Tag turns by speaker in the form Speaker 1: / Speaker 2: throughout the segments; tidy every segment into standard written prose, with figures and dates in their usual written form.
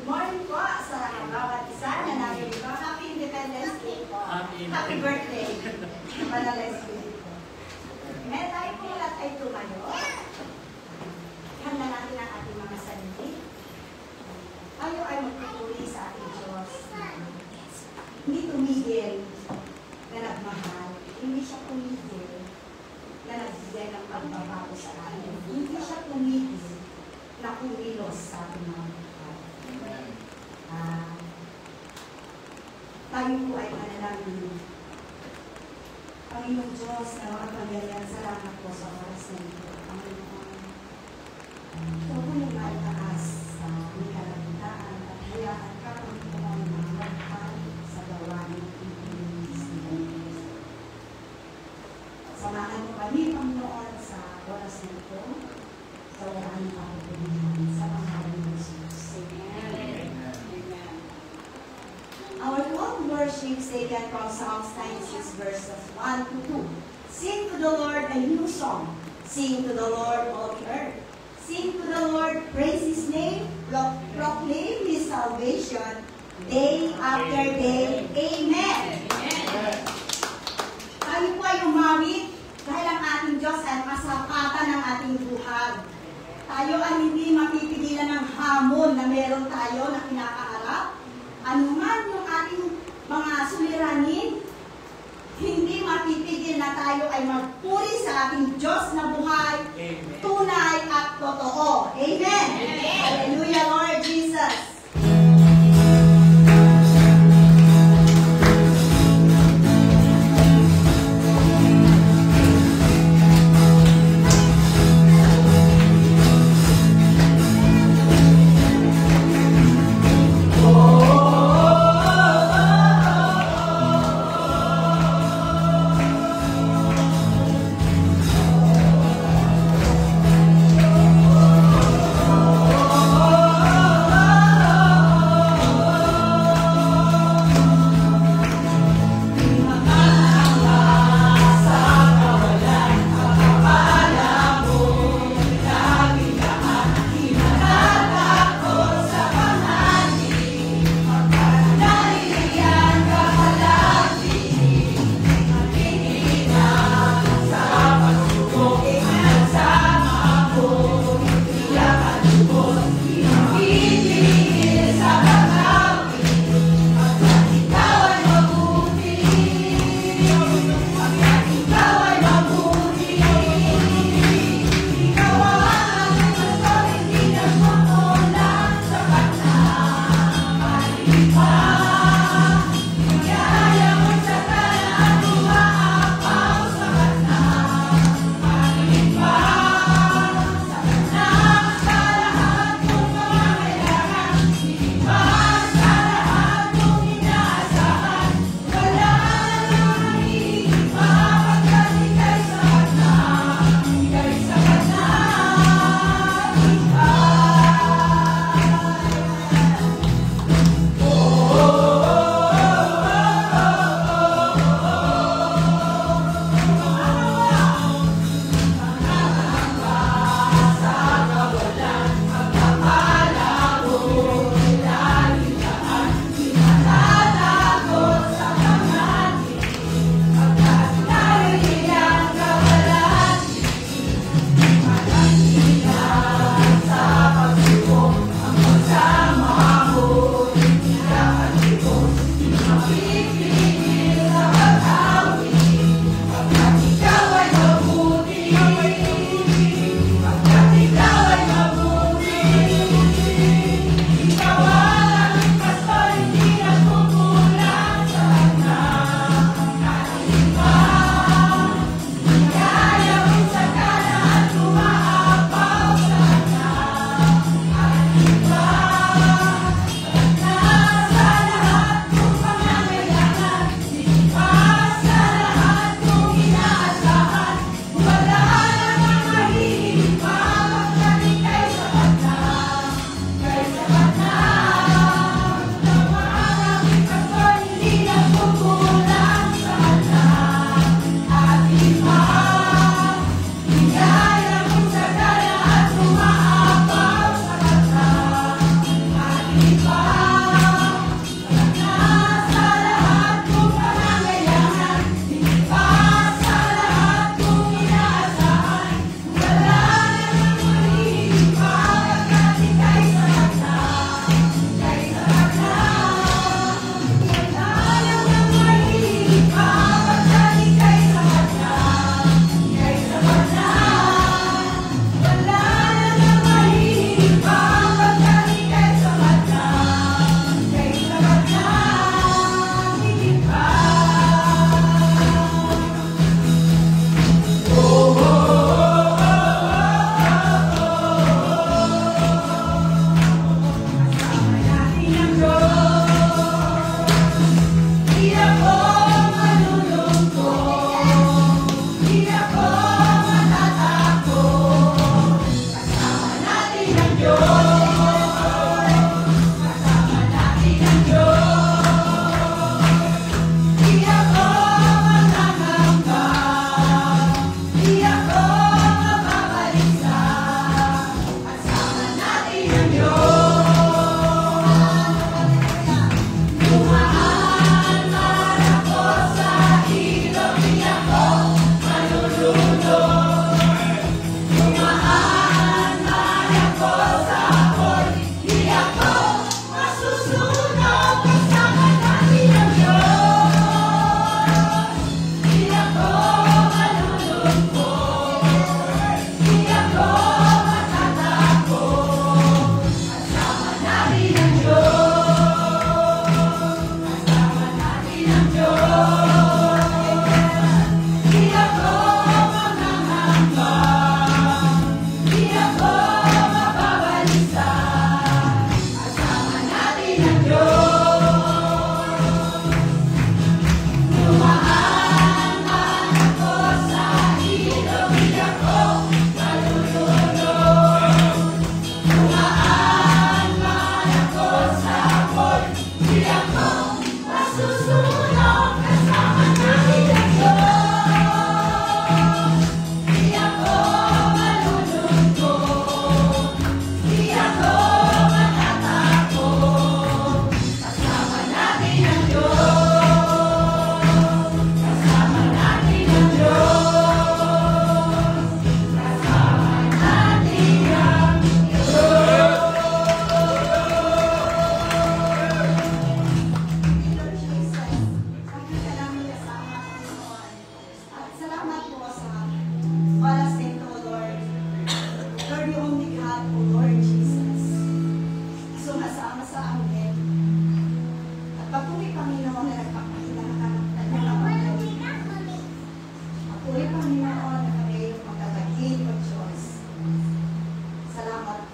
Speaker 1: Good morning po sa bawat isa na narito. Happy Independence Day po. Happy birthday. Manales ko dito. Ngayon tayo po lahat ay tumayo. Handa natin ang ating mga sarili. Tayo ay magpupuri sa ating Diyos. Hindi tumigil na nagmahal. Hindi siya tumigil na nagbigay ng pagbabago sa atin. Hindi siya tumigil na kumilos sa ating mga buhay. Tayo po ay manalangin. Panginoong Diyos na makapangyarihan, salamat po sa oras na ito. Panginoon, ito po yung maitaas sa aming kalagitnaan at hayaan ka, Panginoon, na magpahal sa gawain ng Pilipinas. Samahan mo kami, Panginoon, sa oras na ito, sa walaan ng kapatuloyan, sa pangalan ng Jesus. Amen. Our own worship taken from Psalms 96 verses 1 to 2. Sing to the Lord a new song. Sing to the Lord all the earth. Sing to the Lord, praise His name, proclaim His salvation, day after day. Amen. Amen. Tayo po ay umawit dahil ang ating Diyos ay kasapatan ng ating buhay. Tayo ay hindi mapipigilan ng hamon na meron tayo na kinakaharap. Anuman yung ating mga suliranin, hindi mapipigil na tayo ay magpuri sa ating Diyos na buhay, Amen. Tunay at totoo. Amen. Amen. Hallelujah, Lord Jesus.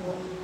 Speaker 1: po.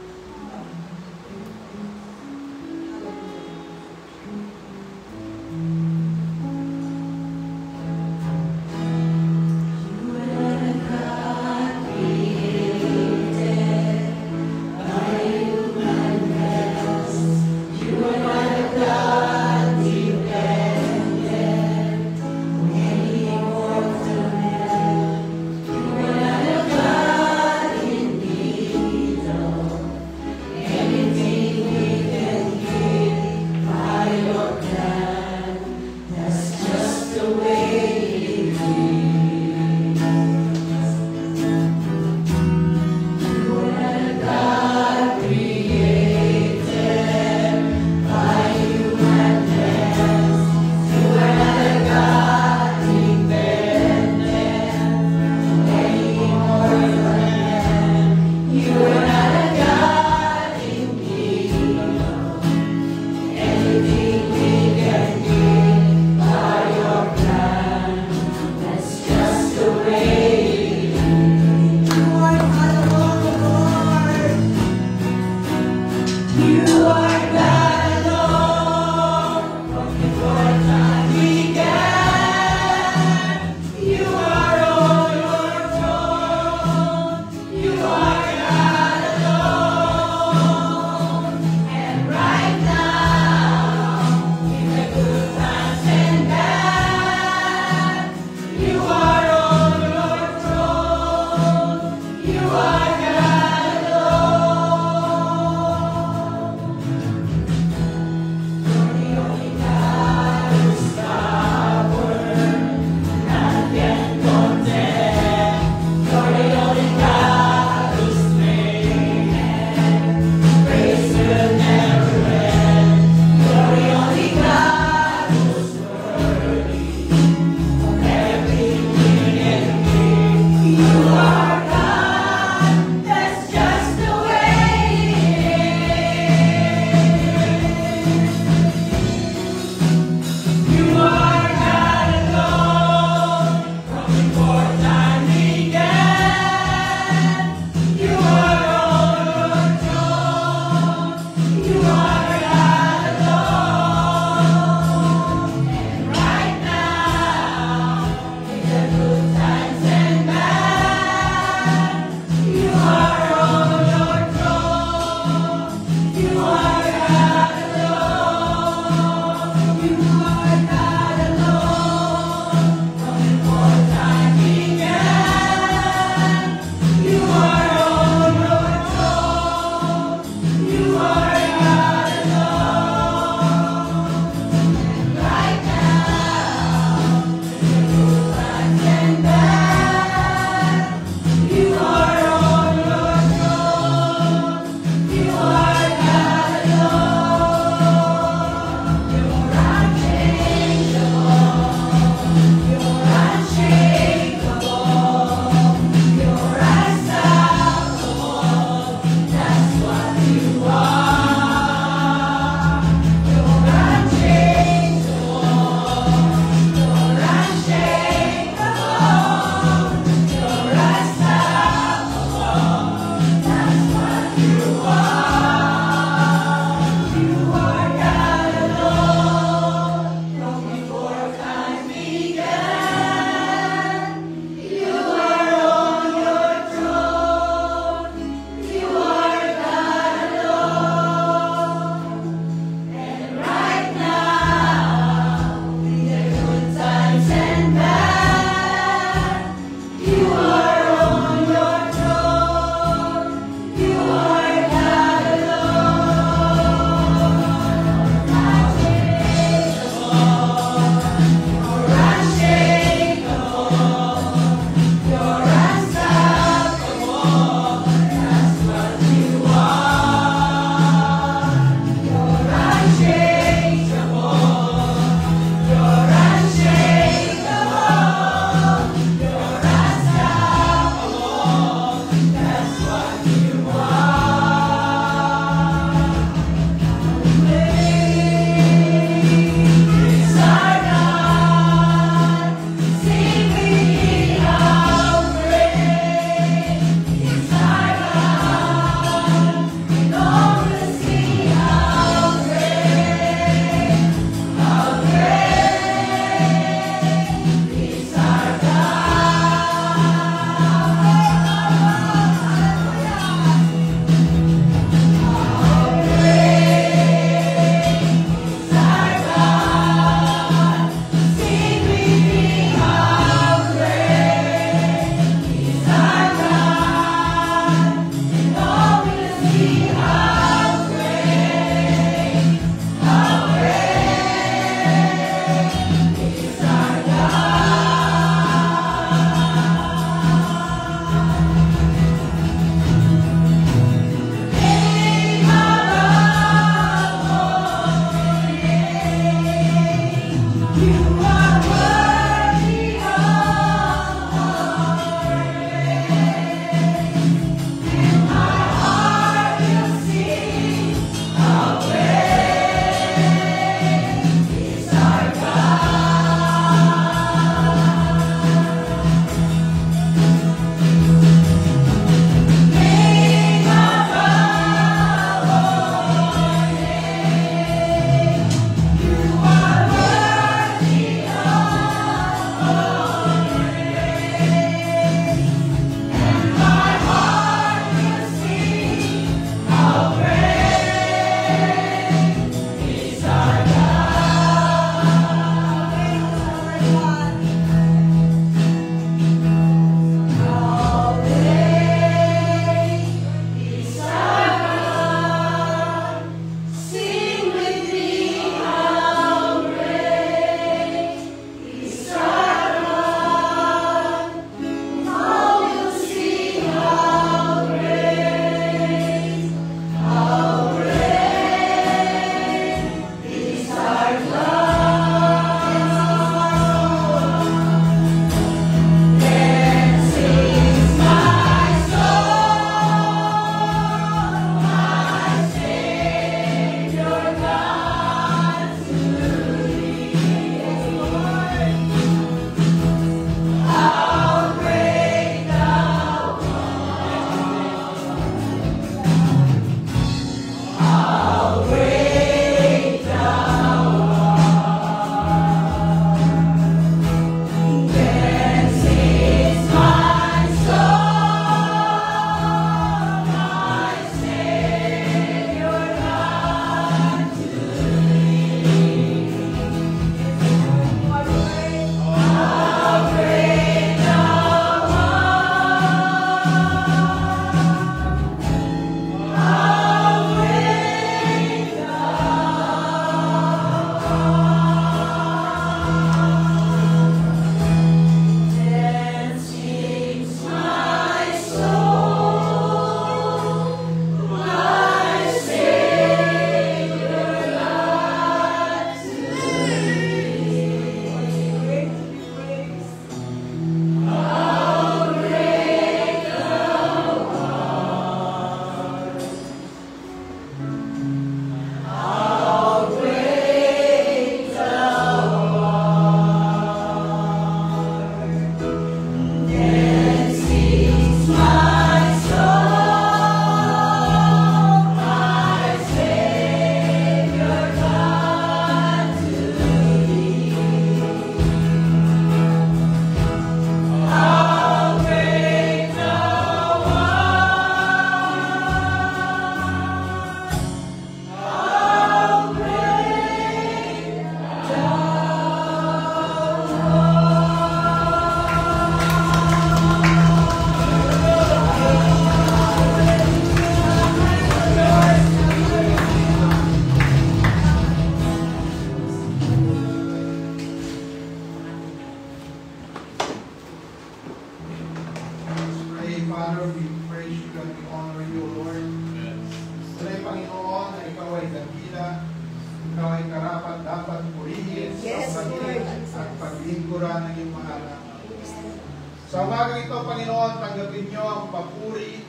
Speaker 2: Sa umaga ito, Panginoon, tanggapin niyo ang papuri,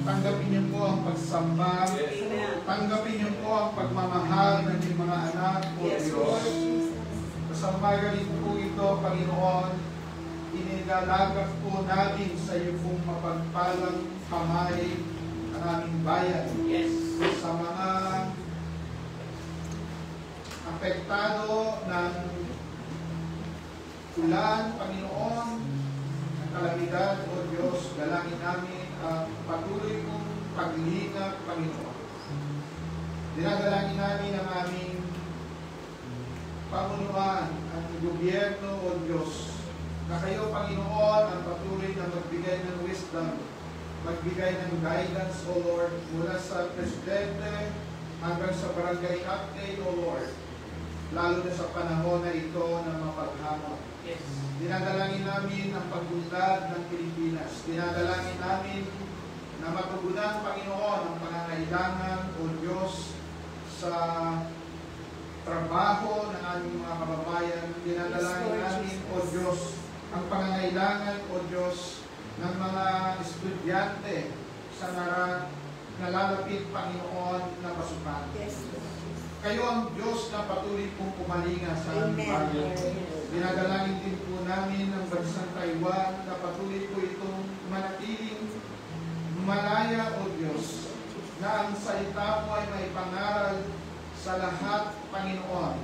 Speaker 2: tanggapin niyo po ang pagsamba, tanggapin niyo po ang pagmamahal ng inyong mga anak, O Diyos. Sa umaga po ito, Panginoon, inilalagak po namin sa iyo pong mapagpalang kamay ang aming bayan. Sa mga apektado ng ulan, Panginoon, ng kalamidad, O Diyos, dalangin namin ang patuloy kong paglingap, Panginoon. Dinadalangin namin ang aming pamunuan, ang gobyerno, O Diyos, na kayo, Panginoon, ang patuloy na magbigay ng wisdom, magbigay ng guidance, O Lord, mula sa Presidente hanggang sa barangay captain, O Lord, lalo na sa panahon na ito na mapaghamon. Dinadalangin namin ang pag-unlad ng Pilipinas. Dinadalangin namin na matugunan, Panginoon, ang pangangailangan, O Diyos, sa trabaho ng aming mga kababayan. Dinadalangin namin, O Diyos, ang pangangailangan, O Diyos, ng mga estudyante sa nalalapit, Panginoon, na pasukan. Kayo ang Diyos na patuloy pong pumalinga sa aming bayan. Dinadalangin din po namin ang bansang Taiwan na patuloy po itong manatiling malaya, O Diyos, na ang salita mo ay may pangaral sa lahat, Panginoon.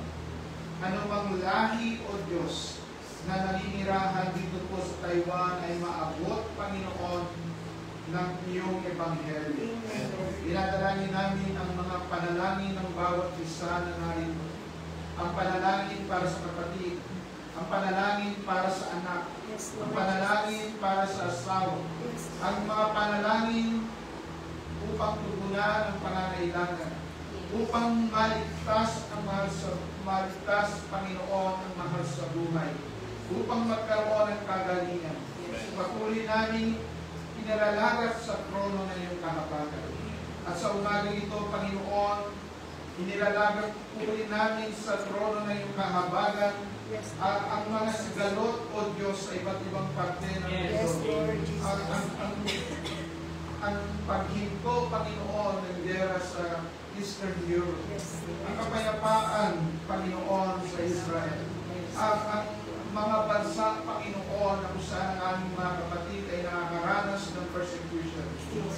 Speaker 2: Anumang lahi, O Diyos, na naninirahan dito po sa Taiwan ay maabot, Panginoon, ng iyong ebanghelyo. Dinadalangin namin ang mga panalangin ng bawat isa na narito. Ang panalangin para sa kapatid, ang panalangin para sa anak, ang panalangin para sa asawa, ang mga panalangin upang tugunan ang pangangailangan, upang maligtas ang maligtas, Panginoon, ang mahal sa buhay, upang magkaroon ng kagalingan. Patuloy namin inilalagat sa trono ng iyong kahabagan. At sa umaga ito, Panginoon, inilalagat po rin namin sa trono ng iyong kahabagan ang mga sigalot, O Diyos, sa iba't ibang parte ng mundo. Ang paghinto, Panginoon, ng gera sa Eastern Europe. Ang kapayapaan, Panginoon, sa Israel. Ang mga bansa, Panginoon, na kung saan ang aming mga kapatid ay nakakaranas ng persecution.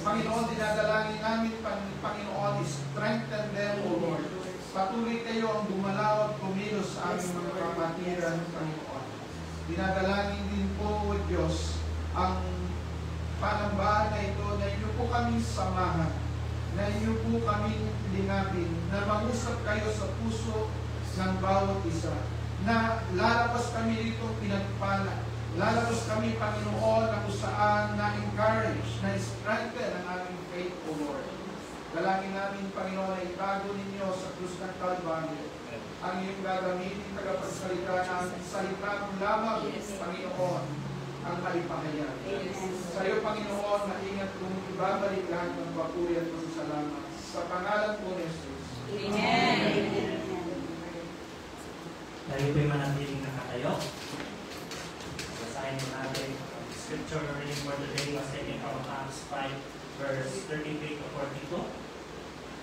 Speaker 2: Panginoon, dinadalangin namin, Panginoon, strengthen them, O Lord. Patuloy kayo ang dumalaw at kumilos sa aming mga kapatiran, Panginoon. Dinadalangin din po, O Diyos, ang panambahan na ito na inyo po kaming samahan, na inyo po kaming lingapin, na mangusap kayo sa puso ng bawat isa, na lalabas kami dito pinagpala. Lalabas kami, Panginoon, na kung saan na-encourage, na-strengthen ang aming faith, O Lord. Dalangin namin, Panginoon, na itago ninyo sa krus ng Kalbaryo ang iyong gagamitin tagapagsalita na ang salita mo lamang, Panginoon, ang kalipahayag. Sa iyo, Panginoon, maingat kong ibabalik lahat ng papuri at pasasalamat. Sa pangalan po ni Jesus.
Speaker 1: Amen.
Speaker 3: Tayo po'y manatiling nakatayo. Basahin mo natin scripture reading for the day was taken from Acts 5, verse 33 to 42.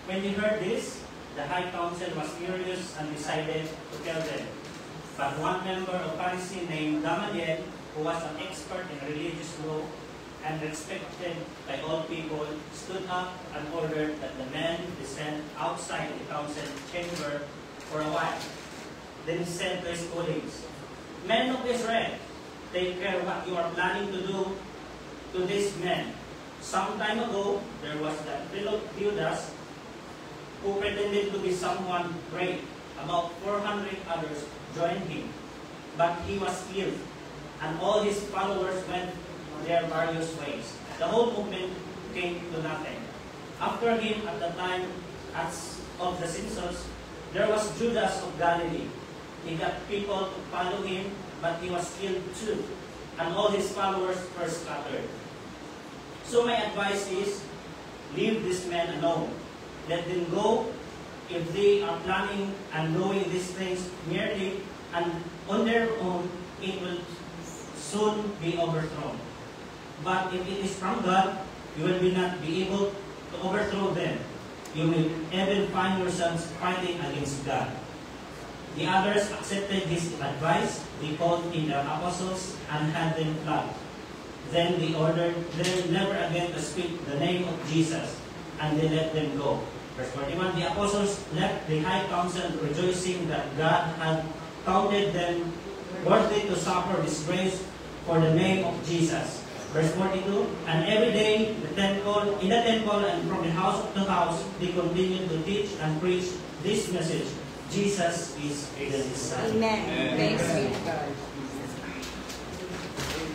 Speaker 3: When they heard this, the high council was furious and decided to kill them. But one member of Pharisee named Gamaliel, who was an expert in religious law and respected by all people, stood up and ordered that the men descend outside the council chamber for a while. Then he said to his colleagues, "Men of Israel, take care what you are planning to do to these men. Some time ago, there was that fellow Judas who pretended to be someone great. About 400 others joined him, but he was killed, and all his followers went their various ways. The whole movement came to nothing. After him, at the time of the census, there was Judas of Galilee. He got people to follow him, but he was killed too, and all his followers were scattered. So my advice is, leave these men alone. Let them go if they are planning and doing these things merely and on their own. It will soon be overthrown. But if it is from God, you will not be able to overthrow them. You will even find yourselves fighting against God. The others accepted his advice. They called in their apostles and had them flogged. Then they ordered them never again to speak the name of Jesus, and they let them go. Verse 41, the apostles left the high council rejoicing that God had counted them worthy to suffer disgrace for the name of Jesus. Verse 42, and every day in the temple and from the house to house, they continued to teach and preach this message: Jesus is the Son.
Speaker 1: Amen. Thanks be to God.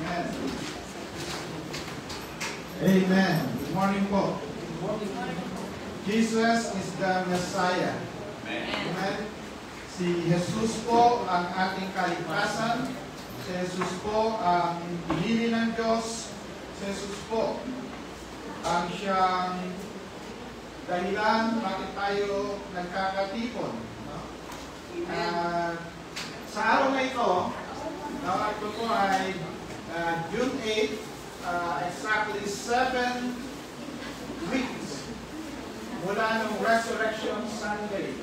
Speaker 2: Amen. Amen. Good morning po. Jesus is the Messiah. Amen. Si Jesus po ang ating kaligtasan. Si Jesus po ang pinili ng Diyos. Si Jesus po ang siyang dahilan bakit tayo nagkakatipon. No? Sa araw na ito, ito po ay June 8, exactly 7 weeks mula ng Resurrection Sunday.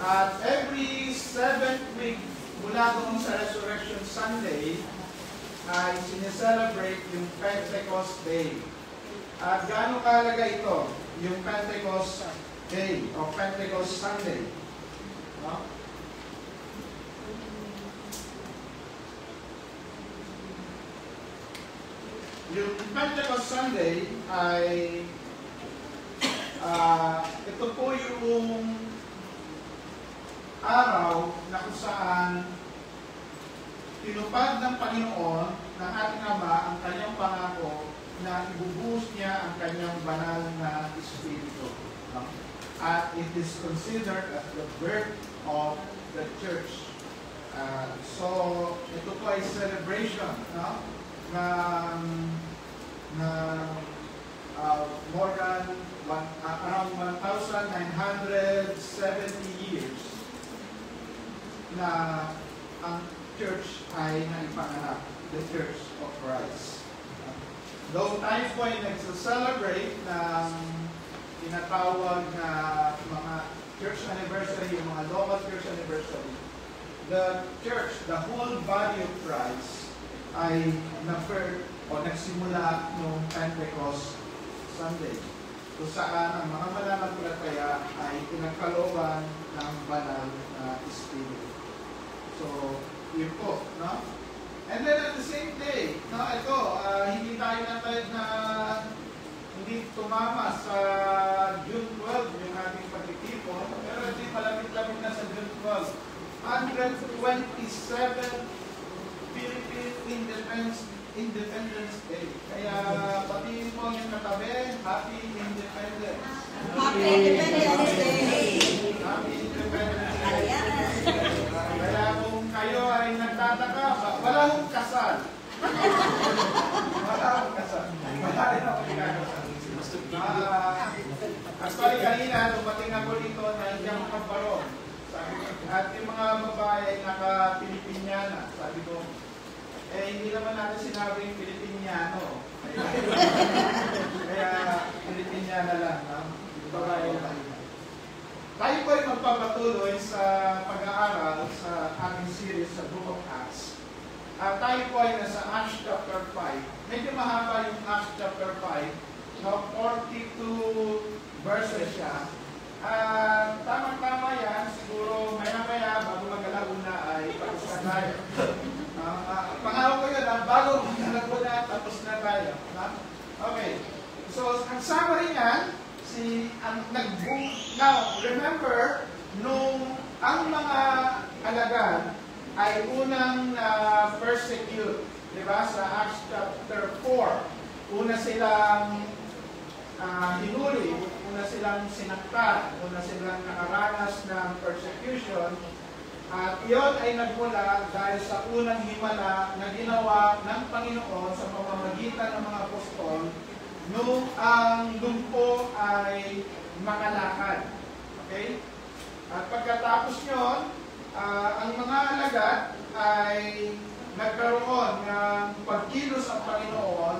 Speaker 2: At every 7th week mula doon sa Resurrection Sunday ay sineselebrate yung Pentecost Day. At gaano kahalaga ito, yung Pentecost Day o Pentecost Sunday? No? Yung Pentecost Sunday ay ito po yung araw na kung saan tinupad ng Panginoon ng ating Ama ang kanyang pangako na ibubuhos niya ang kanyang banal na Espiritu. At it is considered as the birth of the church. So, ito po ay celebration, no? More than around 1,970 years na ang church ay naipanganak, the Church of Christ. Noong tayo po ay nagsa-celebrate ng tinatawag na mga church anniversary, yung mga local church anniversary, the church, the whole body of Christ ay nagsimula noong Pentecost Sunday, kung saan ang mga mananampalataya ay pinagkalooban ng banal na Espiritu. So, yun po, no? And then at the same day, no, ito, hindi tayo hindi tumama sa June 12 yung ating pagtitipon, pero hindi malapit-lapit na sa June 12. 127 Philippine Independence Day. Kaya pati mo yung katabi, Happy Independence.
Speaker 1: Happy Independence Day!
Speaker 2: Happy Independence Day. Kaya kung kayo ay nagtataka, wala akong kasal. Wala akong kasal. Wala rin akong ikakasal. Actually, kanina, dumating ako dito na iyang kabarong. At yung mga babae ay naka-Pilipinyana. Sabi ko, hindi naman natin sinabing Pilipinyano. Kaya Pilipinyana lang. Babae lang. Tayo po ay magpapatuloy sa pag-aaral sa ating series sa Book of Acts. Tayo po ay nasa Acts chapter 5. Medyo mahaba yung Acts chapter 5. No, 42 verses siya. Tama-tama yan. Siguro maya-maya bago mag-alauna ay tapos na tayo. Pangako ko yun, bago mag-alauna tapos na tayo. Okay. So, ang summary niyan, now, remember, nung ang mga alagad ay unang persecute, di ba, sa Acts chapter 4, una silang hinuli, una silang sinaktan, una silang nakaranas ng persecution, at iyon ay nagmula dahil sa unang himala na ginawa ng Panginoon sa pamamagitan ng mga apostol nung ang lumpo ay makalakad. Okay? At pagkatapos nyon, ang mga alagad ay nagkaroon ng pagkilos ang Panginoon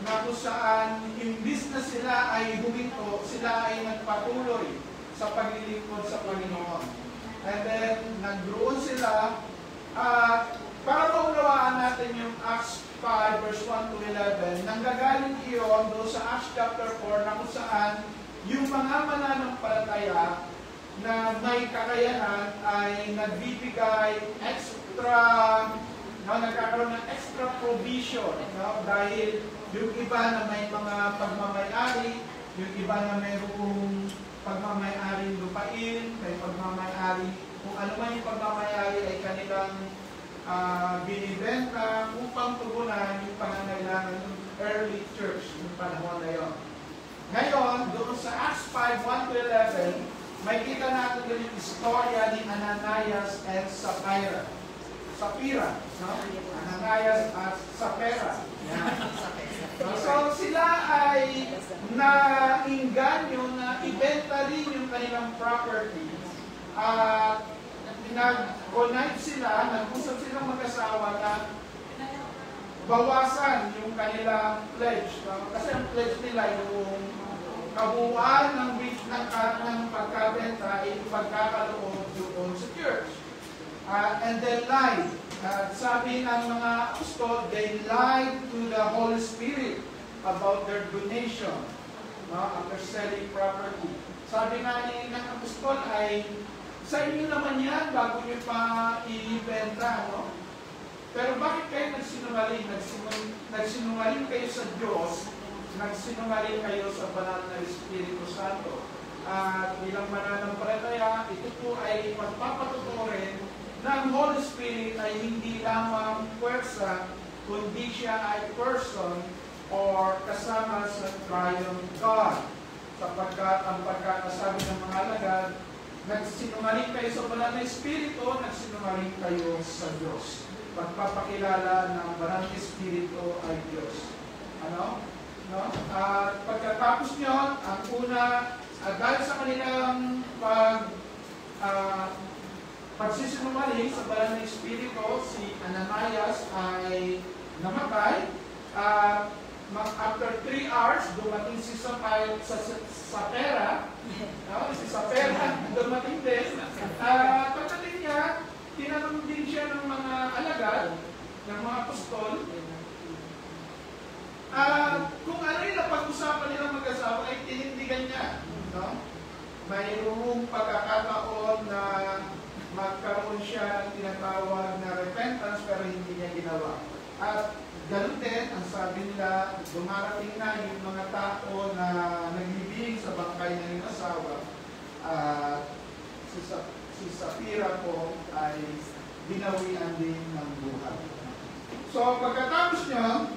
Speaker 2: na kung saan imbis na sila ay huminto, sila ay nagpatuloy sa paglilingkod sa Panginoon. And then, nagroon sila para maunawaan natin yung Acts 5 verse 1 to 11, nanggagaling iyon doon sa Acts chapter 4 na kung saan yung mga mananampalataya na may kakayanan ay nagbibigay extra, nagkakaroon ng extra provision, dahil yung iba na may mga pagmamayari, yung iba na mayroong pagmamayari lupain, may pagmamayari, kung ano man yung pagmamayari ay kanilang binibenta upang tugunan yung pangangailangan ng early church ng panahon na yun. Ngayon, doon sa Acts 5, 1 to 11, may kita natin yung istorya ni Ananias and Sapphira. No? Ananias at Sapphira. So, sila ay nainganyo na ibenta rin yung kanilang property. Nag-connect sila, nag-usap silang mag-asawa na bawasan yung kanilang pledge. Kasi ang pledge nila yung kabuuan ng pagkabenta ay pagkakaloob doon sa church. And they lied. Sabi ng mga apostol, they lied to the Holy Spirit about their donation after selling property. Sabi nga ng apostol ay, sa inyo naman yan bago nyo pa i-ibenta, no? Pero bakit kayo nagsinungaling? Nagsinungaling kayo sa Diyos, nagsinungaling kayo sa banal na Espiritu Santo. At bilang mananampalataya, ito po ay magpapatutuo rin na ang Holy Spirit ay hindi lamang puwersa, kundi siya ay person or kasama sa triune God. Sapagkat ang pagkakasabi ng mga alagad, nagsinungaling kayo sa banal na Espiritu, nagsinungaling kayo sa Diyos. Pagpapakilala ng banal na Espiritu ay Diyos. Ano? No? At pagkatapos nyo, ang una, dahil sa kanilang pagsisinungaling sa banal na Espiritu, si Ananias ay namatay. After 3 hours, dumating si Sapphira. Si Sapphira, dumating din. Pagdating niya, tinanong din siya ng mga alagad, ng mga apostol, kung ano yung napag-usapan nilang mag-asawa ay tinindigan niya. No? Mayroong pagkakataon na magkaroon siya ng tinatawag na repentance pero hindi niya ginawa. At ganun din, ang sabi nila, dumarating na yung mga tao na naglibing sa bangkay ng iyong asawa. Si Sapphira po ay binawian din ng buhay. So pagkatapos niya,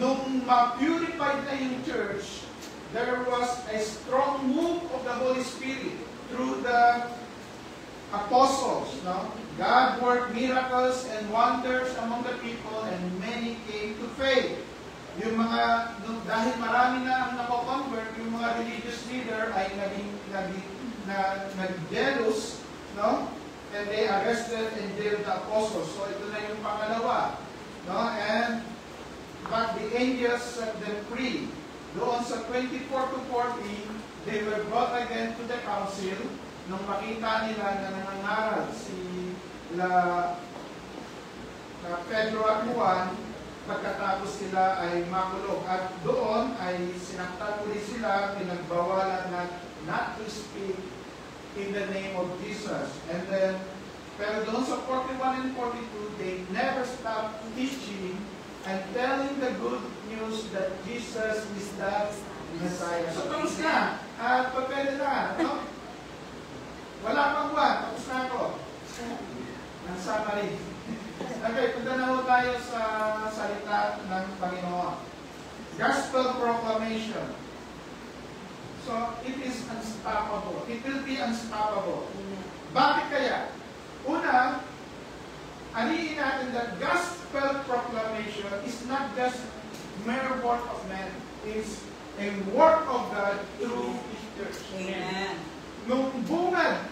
Speaker 2: nung ma-purified na yung church, there was a strong move of the Holy Spirit through the apostles. No? God worked miracles and wonders among the people and many came to faith. Yung mga, dahil marami na ang nakoconvert, yung mga religious leader ay nag-jealous, no? And they arrested and jailed the apostles. So ito na yung pangalawa. No? But the angels set them free. Doon sa 24 to 40, they were brought again to the council nung makita nila na nangangaral si Pedro at Juan, pagkatapos sila ay makulong. At doon ay sinaktan ulit sila, pinagbawalan na not to speak in the name of Jesus. And then, pero doon sa 41 and 42, they never stopped teaching and telling the good news that Jesus is the Messiah. So, tapos na. At pagpili na. No? Wala pang buwan. Tapos na ako. Ang summary. Okay, punta na ho tayo sa salita ng Panginoon. Gospel proclamation. So, it is unstoppable. It will be unstoppable. Bakit kaya? Una, alihin natin that gospel proclamation is not just mere work of man. It's a work of God through His church.
Speaker 1: Amen.
Speaker 2: Nung bungad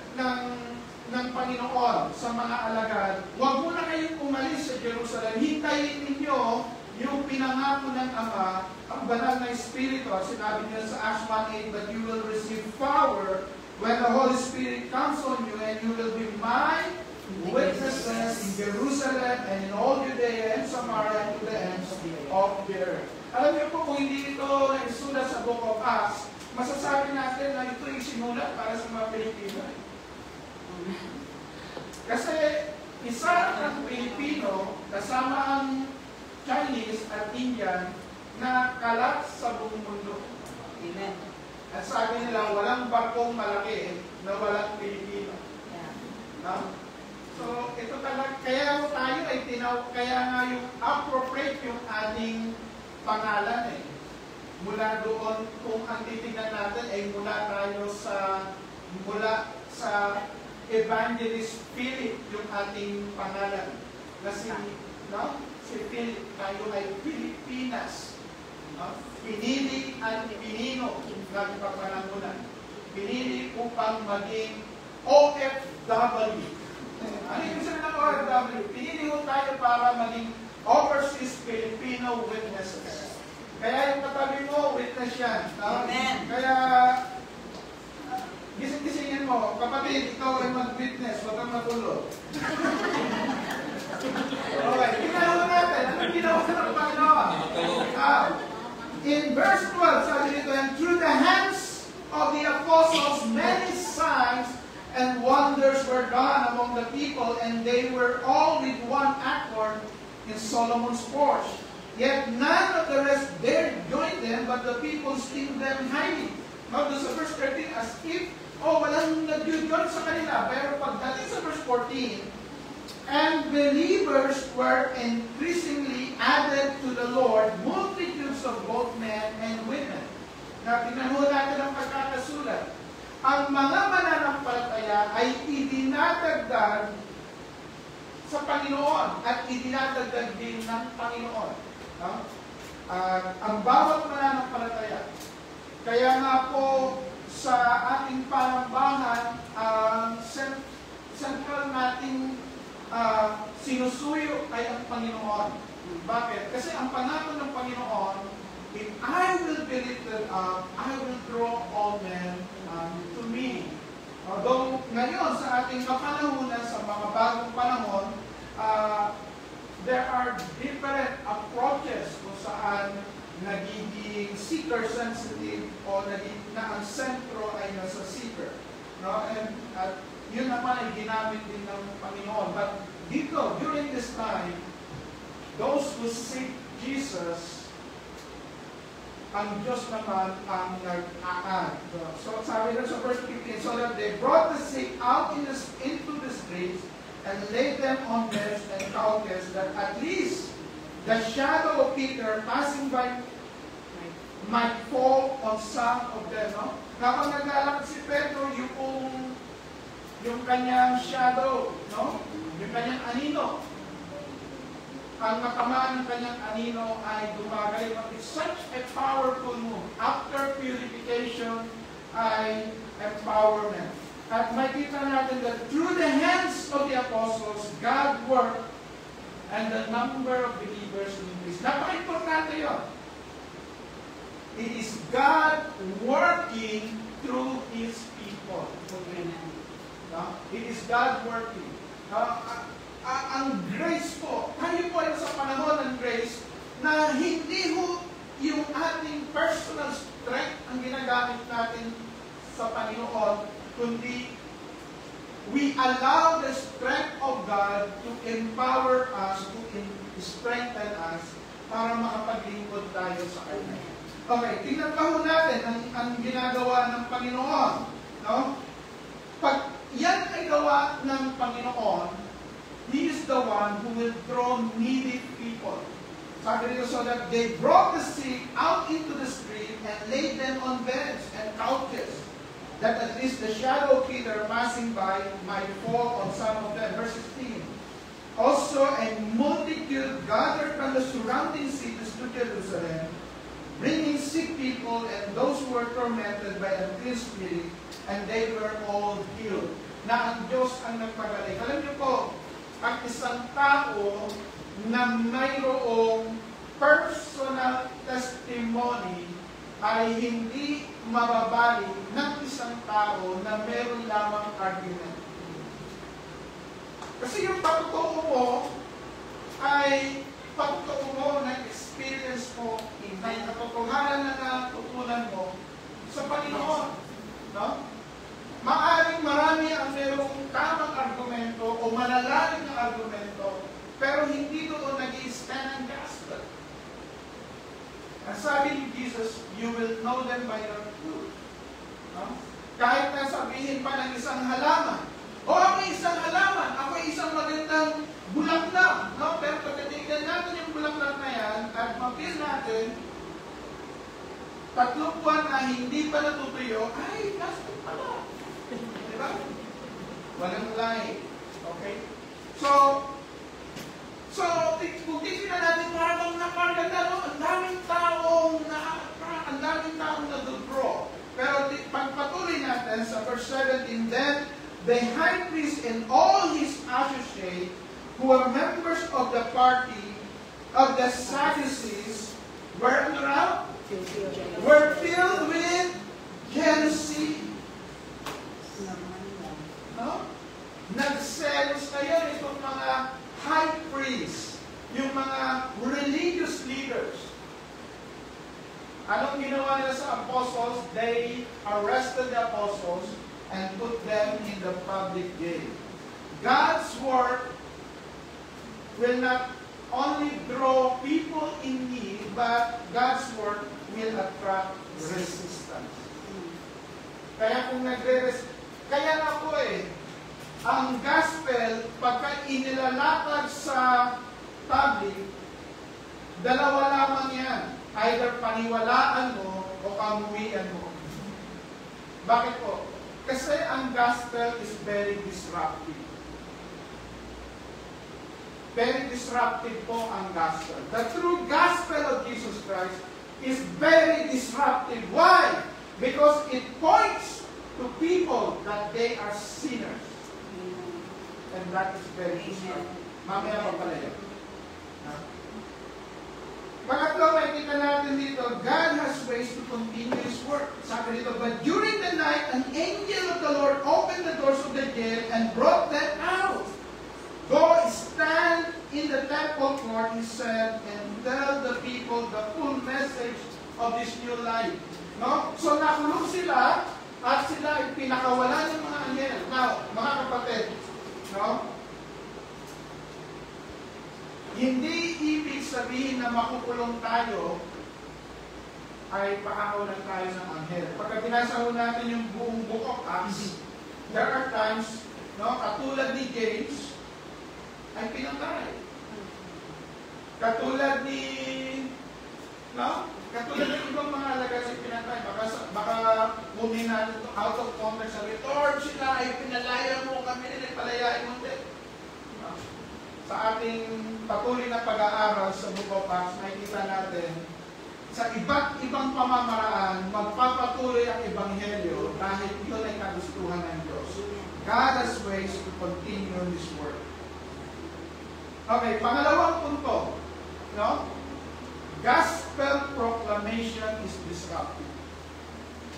Speaker 2: ng Panginoon sa mga alagad, huwag muna kayong umalis sa sa Jerusalem, hintayin ninyo yung pinangako ng Ama, ang banal na Espiritu. Sinabi niya sa Acts 1:8, but you will receive power when the Holy Spirit comes on you, and you will be my witnesses in Jerusalem and in all Judea and Samaria and to the ends of the earth. Alam niyo po, kung hindi ito isulat sa Book of Acts, masasabi natin na ito yung sinulat para sa mga Pilipino. Kasi isa ang Pilipino kasama ang Chinese at Indian na kalat sa buong mundo.
Speaker 1: Amen.
Speaker 2: At sabi nila, walang barkong malaki na walang Pilipino.
Speaker 1: Yeah.
Speaker 2: No? So, ito talaga, kaya tayo ay kaya nga yung appropriate yung ating pangalan eh. Mula doon, kung ang titignan natin ay mula sa Evangelist Philip yung ating pangalan. Na si Philip, tayo ay Pilipinas. No? Pinili at pinino ng pagpanangunan. Pinili upang maging OFW. Ano yung sabi ng OFW? Pinili ho tayo para maging Overseas Filipino Witnesses. Kaya yung katabi mo, witness yan. No?
Speaker 1: Amen.
Speaker 2: Kaya, gising-gisingin mo, kapatid, ikaw ay mag-witness, huwag kang matulog. Okay, ginawa natin. Anong ginawa ng Panginoon? In verse 12, sabi dito, and through the hands of the apostles, many signs and wonders were done among the people, and they were all with one accord in Solomon's porch. Yet none of the rest dared join them, but the people esteemed them highly. Now, sa verse 13, as if, walang nag-join sa kanila. Pero pagdating sa verse 14, and believers were increasingly added to the Lord, multitudes of both men and women. Na tingnan natin ang pagkakasulat. Ang mga mananampalataya ay idinadagdag sa Panginoon at idinadagdag din ng Panginoon. No? Ang bawat mananampalataya. Kaya nga po sa ating panambahan, ang central nating sinusuyo ay ang Panginoon. Bakit? Kasi ang pangako ng Panginoon, if I will be lifted up, I will draw all men to me. Although ngayon sa ating kapanahunan, sa mga bagong panahon, there are different approaches kung saan nagiging seeker-sensitive o na ang sentro ay nasa seeker. No? And yun naman ay ginamit din ng Panginoon. But dito, during this time, those who seek Jesus, ang Diyos naman ang nag-aad. So sabi na sa verse 15, so that they brought the sick out into the streets and laid them on beds and couches, that at least the shadow of Peter passing by might fall on some of them. No? Kapag naglalakad si Pedro, yung kanyang shadow, no? Yung kanyang anino, ang matamaan ng kanyang anino ay dumagay. It's such a powerful move. After purification ay empowerment. At makita natin that through the hands of the apostles, God worked and the number of believers increased. Napaka-importante yun. It is God working through His people. It is God working. Ang grace po, tayo po ay sa panahon ng grace na hindi ho yung ating personal strength ang ginagamit natin sa Panginoon, kundi we allow the strength of God to empower us, to strengthen us, para makapaglingkod tayo sa Kanya. Okay, tingnan pa ho natin ang ginagawa ng Panginoon. No? Pag yan ay gawa ng Panginoon, He is the one who will draw needy people. Sabi nito, so that they brought the sick out into the street and laid them on beds and couches, that at least the shadow of Peter passing by might fall on some of them. Verse 16. Also, a multitude gathered from the surrounding cities to Jerusalem, bringing sick people and those who were tormented by unclean spirit, and they were all healed. Na ang Diyos ang nagpagaling. Alam niyo po, ang isang tao na mayroong personal testimony ay hindi mababali ng isang tao na meron lamang argument. Kasi yung pagtotoo mo ay pagtotoo mo na experience mo, na yung katotohanan na natutunan mo sa Panginoon. No? Maaring marami ang merong tamang argumento o malalalim na argumento, pero hindi doon nag-i-stand ang gospel. Ang sabi ni Jesus, you will know them by their fruit. No? Kahit na sabihin pa ng isang halaman, ako isang halaman, ako isang magandang bulaklak. No? Pero pagkatignan natin yung bulaklak na yan, at mapil natin, 3 buwan na hindi pa natutuyo, ay, gospel pala. Diba? Walang lie. Okay? So, kung titignan natin, parang napaganda, no? Ang daming taong na-draw. Pero pagpatuloy natin sa verse 17, then the high priest and all his associates, who were members of the party of the Sadducees, were filled with jealousy. No? Nagselos na yun itong mga high priests, yung mga religious leaders. Anong ginawa nila sa apostles? They arrested the apostles and put them in the public jail. God's work will not only draw people in need, but God's work will attract resistance. Kaya kung kaya nga po ang gospel, pagka inilalatag sa public, dalawa lamang yan. Either paniwalaan mo o kamuwian mo. Bakit po? Kasi ang gospel is very disruptive. Very disruptive po ang gospel. The true gospel of Jesus Christ is very disruptive. Why? Because it points to people that they are sinners. And that is very disruptive. Mamaya pa pala yun. Pangatlo, makikita natin dito, God has ways to continue His work. Sabi dito, but during the night, an angel of the Lord opened the doors of the jail and brought them out. Go stand in the temple court, he said, and tell the people the full message of this new life. No? So nakulong sila, at sila ay pinakawalan ng mga anghel. Now, mga kapatid, no? Hindi ibig sabihin na makukulong tayo ay pakakawalan tayo ng anghel. Pagka binasa ho natin yung buong book of Acts, there are times, no, katulad ni James, ay pinatay. Katulad ni, no? Katulad ng ibang mga alagad ay pinatay. Baka kunin natin ito out of context. Sabi, Lord, sila ay pinalaya mo kami, nila palayain mo din. No? Sa ating patuloy na pag-aaral sa Book of Acts, makikita natin sa iba't ibang pamamaraan, magpapatuloy ang Ebanghelyo dahil ito ay kagustuhan ng Diyos. God has ways to continue His work. Okay, pangalawang punto, no? Gospel proclamation is disruptive.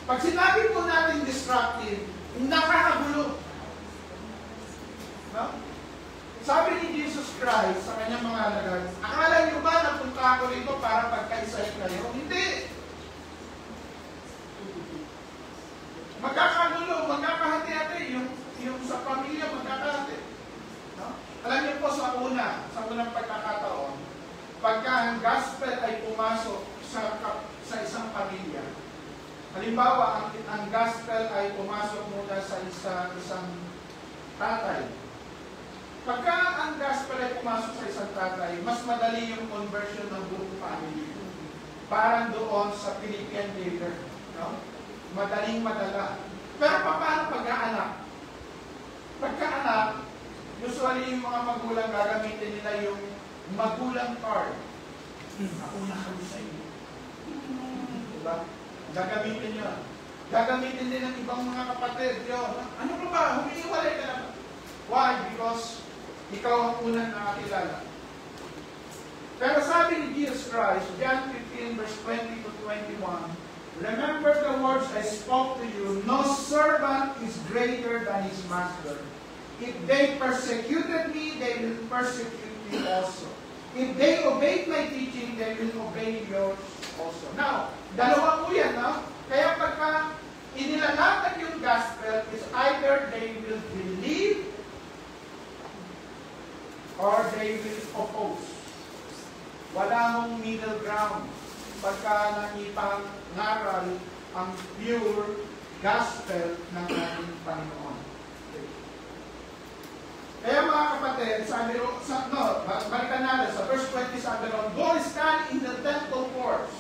Speaker 2: Pag sinabi po natin disruptive, nakakagulo. No? Sabi ni Jesus Christ sa kanyang mga alagad, akala niyo ba napunta ako rito para pagkaisay kayo? Hindi! Magkakagulo, magkakahati-hati, yung sa pamilya magkakahati. No? Alam niyo po sa unang pagkakataon, pagka ang gospel ay pumasok sa isang pamilya, halimbawa, ang gospel ay pumasok muna sa isang tatay. Pagka ang gospel ay pumasok sa isang tatay, mas madali yung conversion ng buong family. Parang doon sa Philippian leader. No? Madaling madala. Pero paano pagka-anak? Pagka-anak, usually yung mga magulang gagamitin nila yung magulang card. Ako na kami sa inyo. Diba? Gagamitin nyo. Gagamitin din ng ibang mga kapatid. Ano pa ba? Humiiwalay ka naman. Why? Because Ikaw ang unang nakakilala. Pero sabi ni Jesus Christ, John 15, verse 20 to 21, remember the words I spoke to you, no servant is greater than his master. If they persecuted me, they will persecute you also. If they obeyed my teaching, they will obey yours also. Now, dalawa po yan, no? Kaya pagka inilalatan yung gospel, is either they will believe or they will oppose. Wala mong middle ground. Pagka nakipang ngaral ang pure gospel ng ating Panginoon. Kaya mga kapatid, sabi ro, balikan natin, sa verse 20 sabi ro, go stand in the temple courts,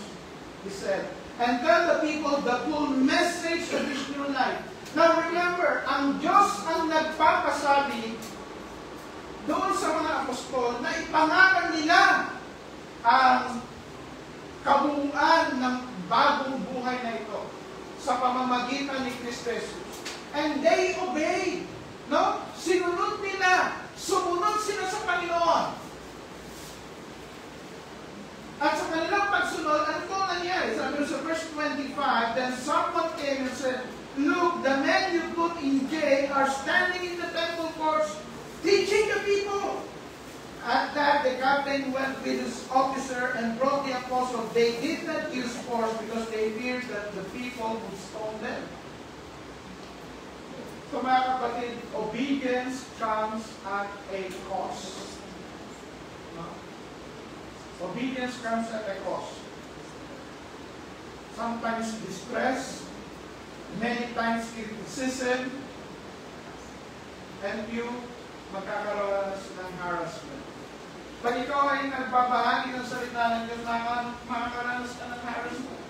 Speaker 2: he said, and tell the people the full message of this new life. Now remember, ang Diyos ang nagpapasabi doon sa mga apostol na ipangaral nila ang kabuuan ng bagong buhay na ito sa pamamagitan ni Kristo Jesus. And they obeyed. No? Sinunod nila. Sumunod sila sa Panginoon. At sa kanilang pagsunod, ano ito nangyari? Sabi sa verse 25, then someone came and said, look, the men you put in jail are standing in the temple courts teaching the people. At that, the captain went with his officer and brought the apostles. They did not use force because they feared that the people would stone them. So mga kapatid, obedience comes at a cost. No? Obedience comes at a cost. Sometimes distress, many times criticism, and you magkakaroon ng harassment. Pag ikaw ay nagbabahagi ng salita ng Diyos, makakaranas ka ng harassment.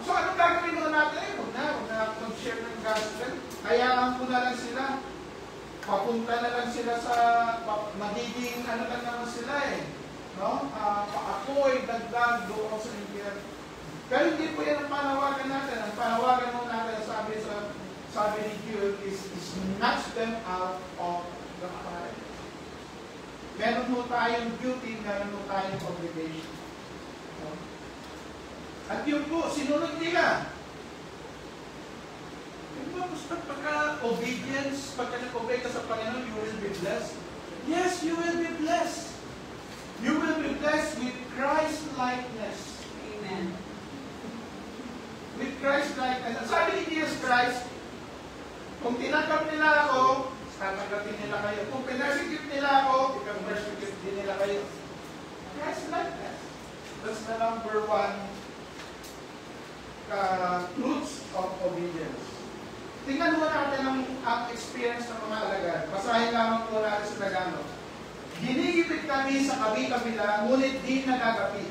Speaker 2: So, anong gagawin mo natin? Huwag na mag-share ng gospel. Hayaan mo na lang sila. Papunta na lang sila sa magiging ano lang naman sila eh. No? Ako ay dagdag doon sa impyerno. Pero hindi po yan ang panawagan natin. Ang panawagan mo natin, sabi ni Jude, is snatch them out of the fire. Meron mo tayong duty, meron mo tayong obligation. No? At yun po, sinunod nila. Yung ba, pagka-obedience, pagka nag-obey ka sa Panginoon, you will be blessed. Yes, you will be blessed. You will be blessed with Christ-likeness.
Speaker 1: Amen.
Speaker 2: With Christ-likeness. Sabi ni Jesus Christ, kung tinanggap nila ako, tatanggapin nila kayo. Kung pinersecute nila ako, ipag-persecute din nila kayo. Christ-likeness. That's the number one fruits of obedience. Tingnan mo natin ang experience ng mga alagad. Basahin lamang po natin sa Tagalog. Ginigipit kami sa kabi-kabila, ngunit di nagagapit.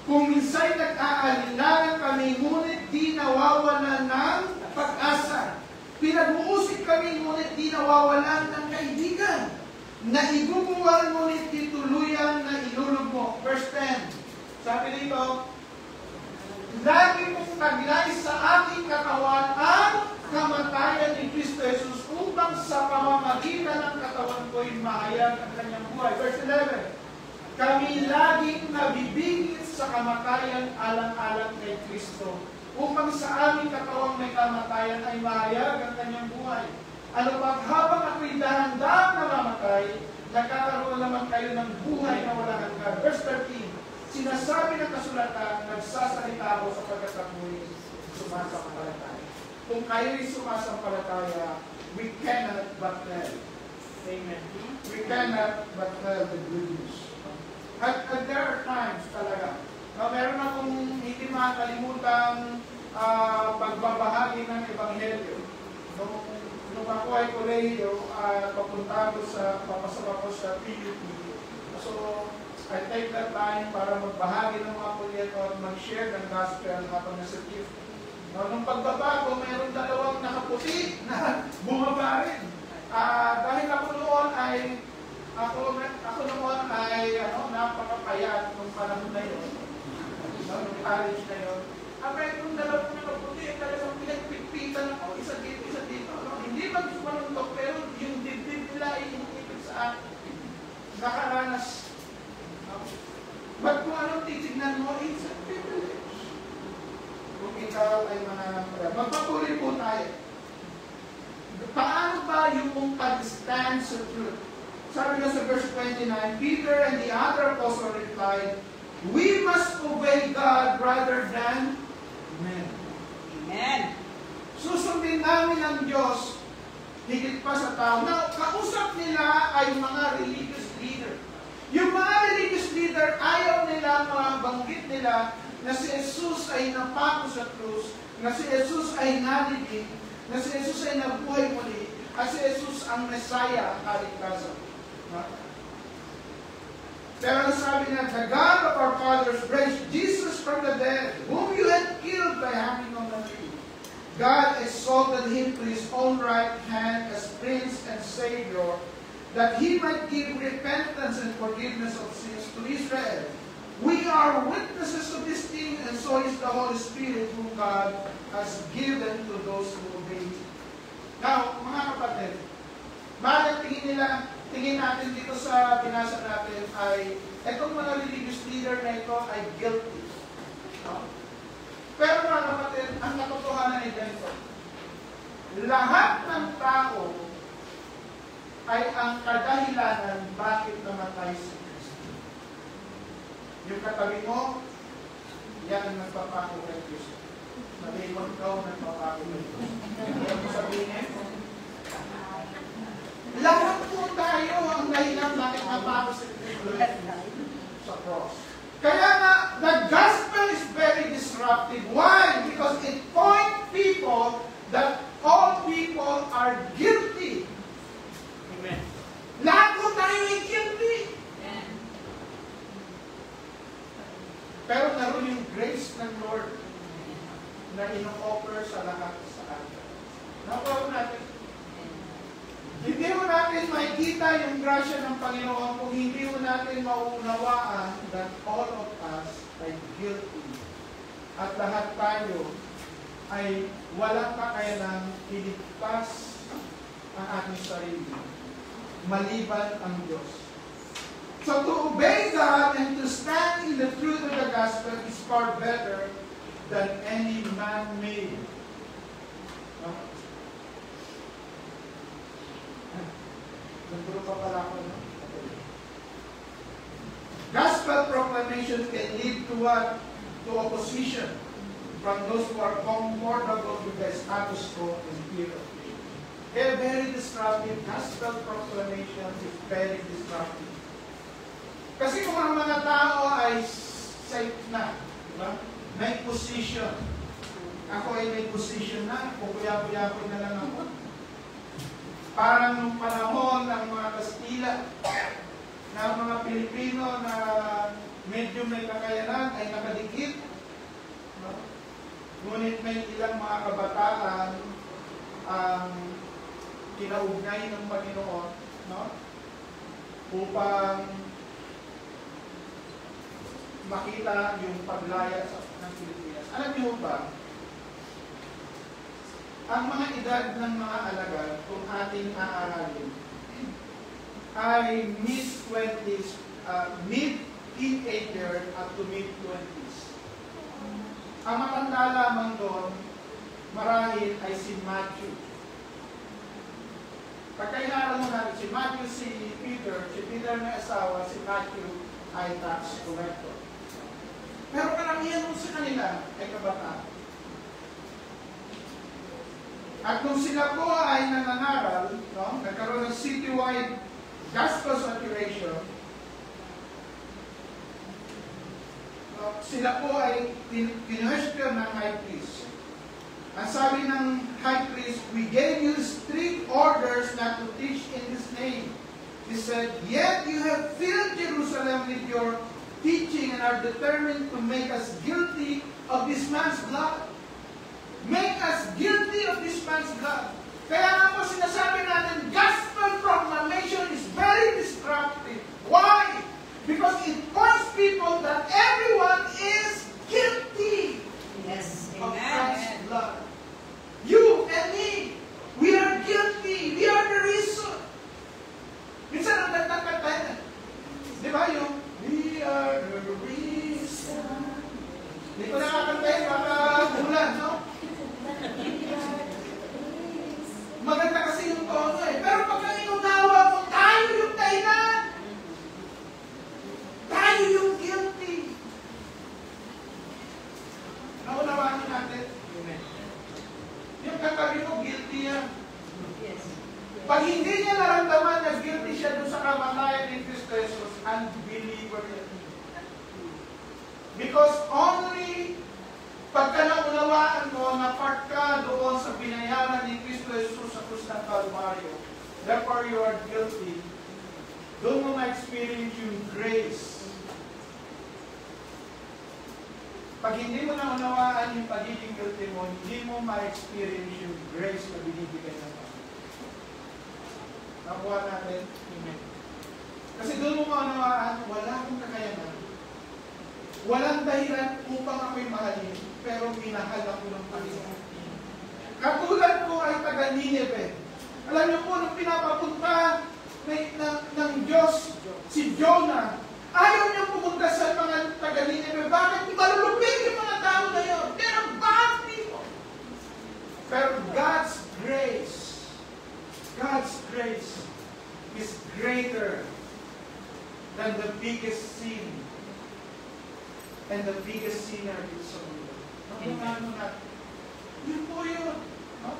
Speaker 2: Kung minsan nag-aalinlangan kami, ngunit di nawawalan ng pag-asa. Pinag-uusip kami, ngunit di nawawalan ng kaibigan. Naigubuhan, ngunit di tuluyan na ilulog mo. Verse 10. Sabi dito, lagi mong taglay sa aking katawan ang kamatayan ni Kristo Jesus upang sa pamamagitan ng katawan ko'y mahayag ang kanyang buhay. Verse 11. Kami laging nabibigit sa kamatayan alang-alang kay Kristo upang sa aming katawang may kamatayan ay mahayag ang kanyang buhay. Ano pag habang ako'y dahan-dahan na mamatay, nagkakaroon naman kayo ng buhay na walang hanggan. Verse 13. Sinasabi ng kasulatan, nagsasalita ako sapagkat ako'y sumasampalataya. Kung kayo'y sumasampalataya, we cannot but tell. Amen. We cannot but tell the good news. At there are times talaga, meron akong hindi makakalimutan pagbabahagi ng Ebanghelyo. Nung ako ay kolehiyo, papasok ako sa PUP. So, I take that time para magbahagi ng mga proyekto at mag-share ng gospel habang nasa gift. Nung pagbaba ko, mayroong dalawang nakaputi na bumaba rin. Dahil ako noon ay napakapayat nung panahon na yun. Nung college na yun. Mayroong dalawang nakaputi, talagang pinagpigpitan ako, isa dito. Hindi magsumanuntok, pero yung dibdib nila ay ay mananampalataya. Magpatuloy po tayo. Paano ba yung pag-stand sa truth? Sabi nga sa verse 29, Peter and the other apostle replied, we must obey God rather than men.
Speaker 1: Amen.
Speaker 2: Susundin namin ang Diyos higit pa sa tao. Now, kausap nila ay mga religious leader. Yung mga religious leader, ayaw nila, mabanggit nila na si Jesus ay napako sa krus, na si Jesus ay nalibig, na si Jesus ay nabuhay muli, at si Jesus ang Messiah, ang kaligtasan. Pero sabi niya, the God of our fathers raised Jesus from the dead, whom you had killed by hanging on the tree. God exalted him to his own right hand as Prince and Savior, that he might give repentance and forgiveness of sins to Israel. We are witnesses of this thing, and so is the Holy Spirit whom God has given to those who obey him. Now, mga kapatid, bakit tingin natin dito sa binasa natin ay itong mga religious leader na ito ay guilty. No? Pero mga kapatid, ang katotohanan ay ganito. Lahat ng tao ay ang kadahilanan bakit namatay si Kristo. Yung katabi mo, yan ang nagpapako kay Kristo. Malimon ka nagpapako kay Kristo. Yan mo sabihin mo. Lahat po tayo ang dahilan bakit napako si Kristo sa cross. Kaya nga, the gospel is very disruptive. Why? Because it points people that all people are guilty.
Speaker 3: Amen.
Speaker 2: Lahat po tayo ay guilty. Pero naroon yung grace ng Lord na ino-offer sa lahat sa atin. Nakuha natin. Hindi mo natin makikita yung grasya ng Panginoon kung hindi mo natin mauunawaan that all of us ay guilty. At lahat tayo ay walang kakayanang iligtas ang ating sarili, maliban ang Diyos. So to obey God and to stand in the truth of the gospel is far better than any man-made. Nagpuro pa pala ako, no? Gospel proclamation can lead to what? To opposition from those who are comfortable with the status quo and fear of faith. They're very disruptive. Gospel proclamation is very disruptive. Kasi kung ang mga tao ay safe na, diba? May position. Ako ay may position na, kukuya-kuya-kuya na lang ako. Parang nung panahon ng mga Kastila, na mga Pilipino na medyo may kakayanan ay nakadikit. No? Ngunit may ilang mga kabataan ang kinaugnay ng Panginoon, no? Upang makita yung paglaya ng Pilipinas. Alam niyo ba, ang mga edad ng mga alagad, kung ating aaralin, ay mid-20s, mid-teenager up to mid-20s. Ang matanda lamang doon, marahil ay si Matthew. Pagkainaral mo natin, si Matthew, si Peter na asawa, si Matthew ay tax collector. Pero karamihan mo sa kanila ay kabataan. At kung sila po ay nangangaral, no, nagkaroon ng citywide gospel saturation, no, sila po ay kinwestiyon ng high priest. Ang sabi ng high priest, we gave you strict orders not to teach in His name. He said, yet you have filled Jerusalem with your teaching and are determined to make us guilty of this man's blood. Make us guilty of this man's blood. Kaya nga po sinasabi natin, gospel proclamation is very disruptive. Why? Because it points people that everyone is guilty of Christ's blood. You and me, we are guilty. We are the reason. Minsan ang nagtatagtayan. Di ba yung, we are the reason. Hindi ko nakakantayin, baka bulan, no? Pag hindi niya naramdaman na guilty siya doon sa kamatayan ni Kristo Jesus, unbeliever yan. Because only pagka naunawaan mo na part ka doon sa binayaran ni Kristo Jesus sa krus ng Kalbaryo, therefore you are guilty, doon mo ma-experience yung grace. Pag hindi mo naunawaan yung pagiging guilty mo, hindi mo ma-experience yung grace na binibigay ng Panginoon. Nakuha natin? Amen. Kasi doon mo maunawaan, wala akong kakayanan. Walang dahilan upang ako'y mahalin, pero minahal ako ng Panginoon. Katulad ko ay taga Nineveh. Alam niyo po, nung pinapapunta ng Diyos si Jonah, ayaw niya pumunta sa mga taga Nineveh. Bakit? Malulupig yung mga tao na yun. They're bad people. Pero God's grace is greater than the biggest sin and the biggest sinner in sa mundo. Yun po yun. No?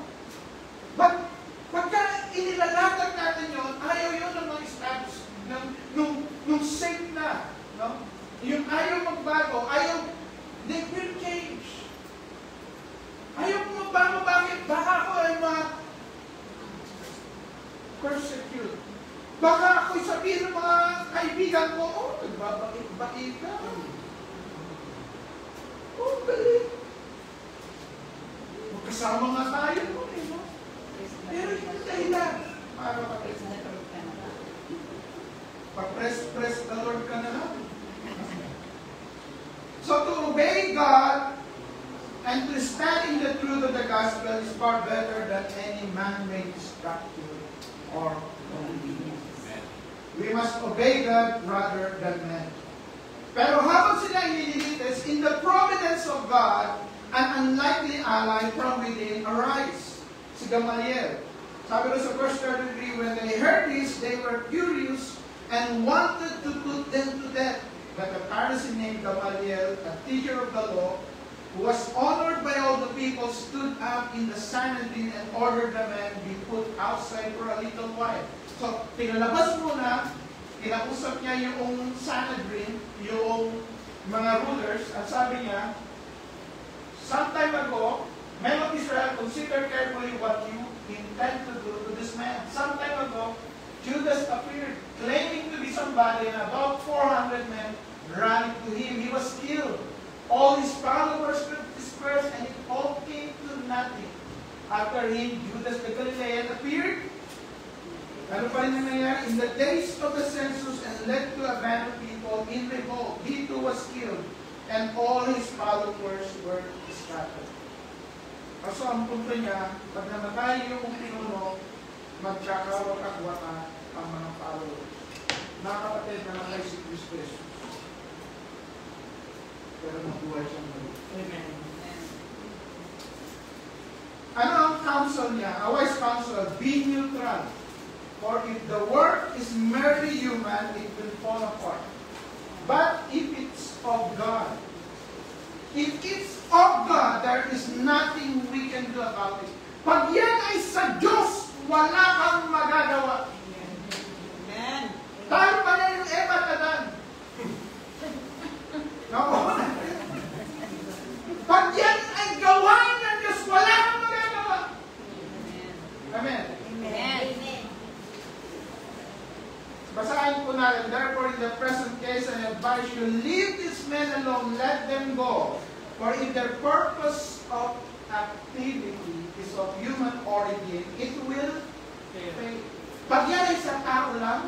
Speaker 2: But, pagka inilalatag natin yun, ayaw yun ng mga status nung safe na. No? Yung ayaw magbago, they will change. Ayaw magbago, bakit? Baka ako ay persecute. Baka ako'y sabihin ng mga kaibigan ko, oh, nagbabait ka. Oh, galing. Magkasama nga tayo mo, no? Pero yung dahilan, pag-press the Lord ka na lang. So to obey God and to stand in the truth of the gospel is far better than any man-made structure or obedience. We must obey God rather than men. Pero habang sila inililitis, in the providence of God, an unlikely ally from within arise. Si Gamaliel. Sabi ko sa verse 33, when they heard this, they were furious and wanted to put them to death. But a Pharisee named Gamaliel, a teacher of the law, who was honored by all the people, stood up in the Sanhedrin and ordered the men be put outside for a little while. So, pinalabas muna, kinausap niya yung Sanhedrin, yung mga rulers, at sabi niya, sometime ago, men of Israel, consider carefully what you intend to do to this man. Sometime ago, Judas appeared, claiming to be somebody, and about 400 men ran to him. He was killed. All his followers were dispersed, and it all came to nothing. After him, Judas the Galilean appeared. Ano pa rin nangyayari? In the days of the census, and led to a band of people in revolt. He too was killed, and all his followers were scattered. Kaso ang punto niya, pag namatay yung pinuno, magkakawak-akwaka ang mga followers. Mga kapatid, namatay si Kristo Jesus. Pero nabuhay siyang muli. Amen. Ano ang counsel niya? A wise counsel, be neutral. For if the work is merely human, it will fall apart. But if it's of God, there is nothing we can do about it. Pag yan ay sa Diyos, wala kang magagawa. Amen. Tayo pa yan yung Eva at Adan. Pag yan ay gawa ng Diyos, wala kang magagawa. Amen. Amen. Basahin po natin, therefore in the present case, I advise you, leave these men alone, let them go. For if their purpose of activity is of human origin, it will fail. Pag yan ay sa tao lang,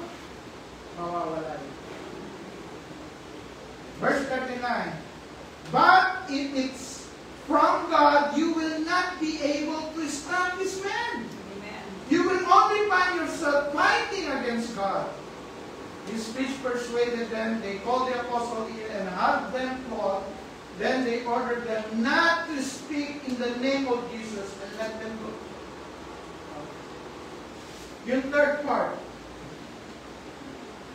Speaker 2: mawawala yun. Verse 39, but if it's from God, you will not be able to stop this man. Amen. You will only find yourself fighting against God. His speech persuaded them. They called the apostle in and had them flogged. Then they ordered them not to speak in the name of Jesus and let them go. Yung third part,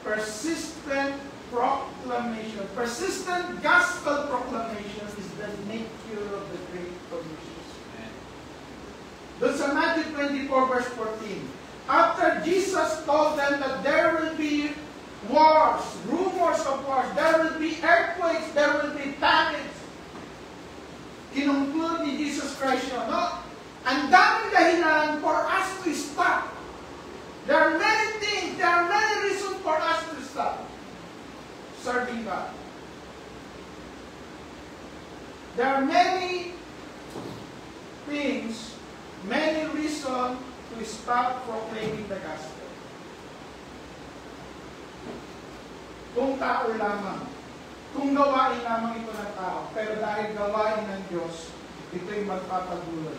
Speaker 2: persistent proclamation. Persistent gospel proclamation is the nature of the Great Commission. Doon sa Matthew 24 verse 14, After Jesus told them that there will be wars, rumors of wars, there will be earthquakes, there will be famines. Kinunclude ni Jesus Christ yun, no? Ang daming dahilan for us to stop. There are many things, there are many reasons for us to stop serving God. There are many things, many reasons to stop proclaiming the gospel. Kung tao lamang, kung gawain lamang ito ng tao, pero dahil gawain ng Diyos, ito'y magpapatuloy.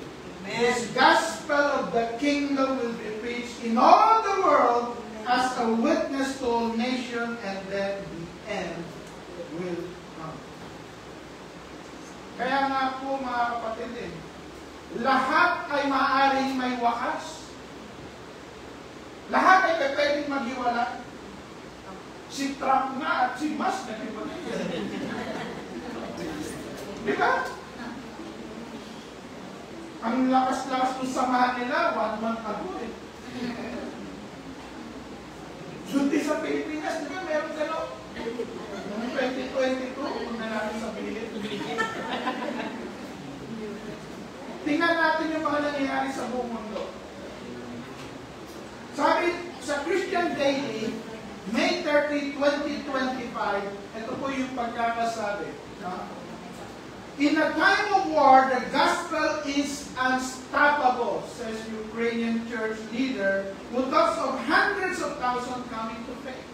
Speaker 2: This gospel of the kingdom will be preached in all the world as a witness to all nations, and then the end will come. Kaya nga po mga kapatid, lahat ay maaaring may wakas. Lahat ay pwedeng maghiwalay. Si Trump nga at si Musk naghiwalay. Di ba? Ang lakas-lakas ng samahan nila, 1 month ago eh. Sunti sa Pilipinas, di ba? Meron gano'n. Noong 2022, kung na natin sabihin. Tingnan natin yung mga nangyayari sa buong mundo. Sabi sa Christian Daily, May 30, 2025, ito po yung pagkakasabi. In a time of war, the gospel is unstoppable, says Ukrainian church leader who talks of hundreds of thousands coming to faith.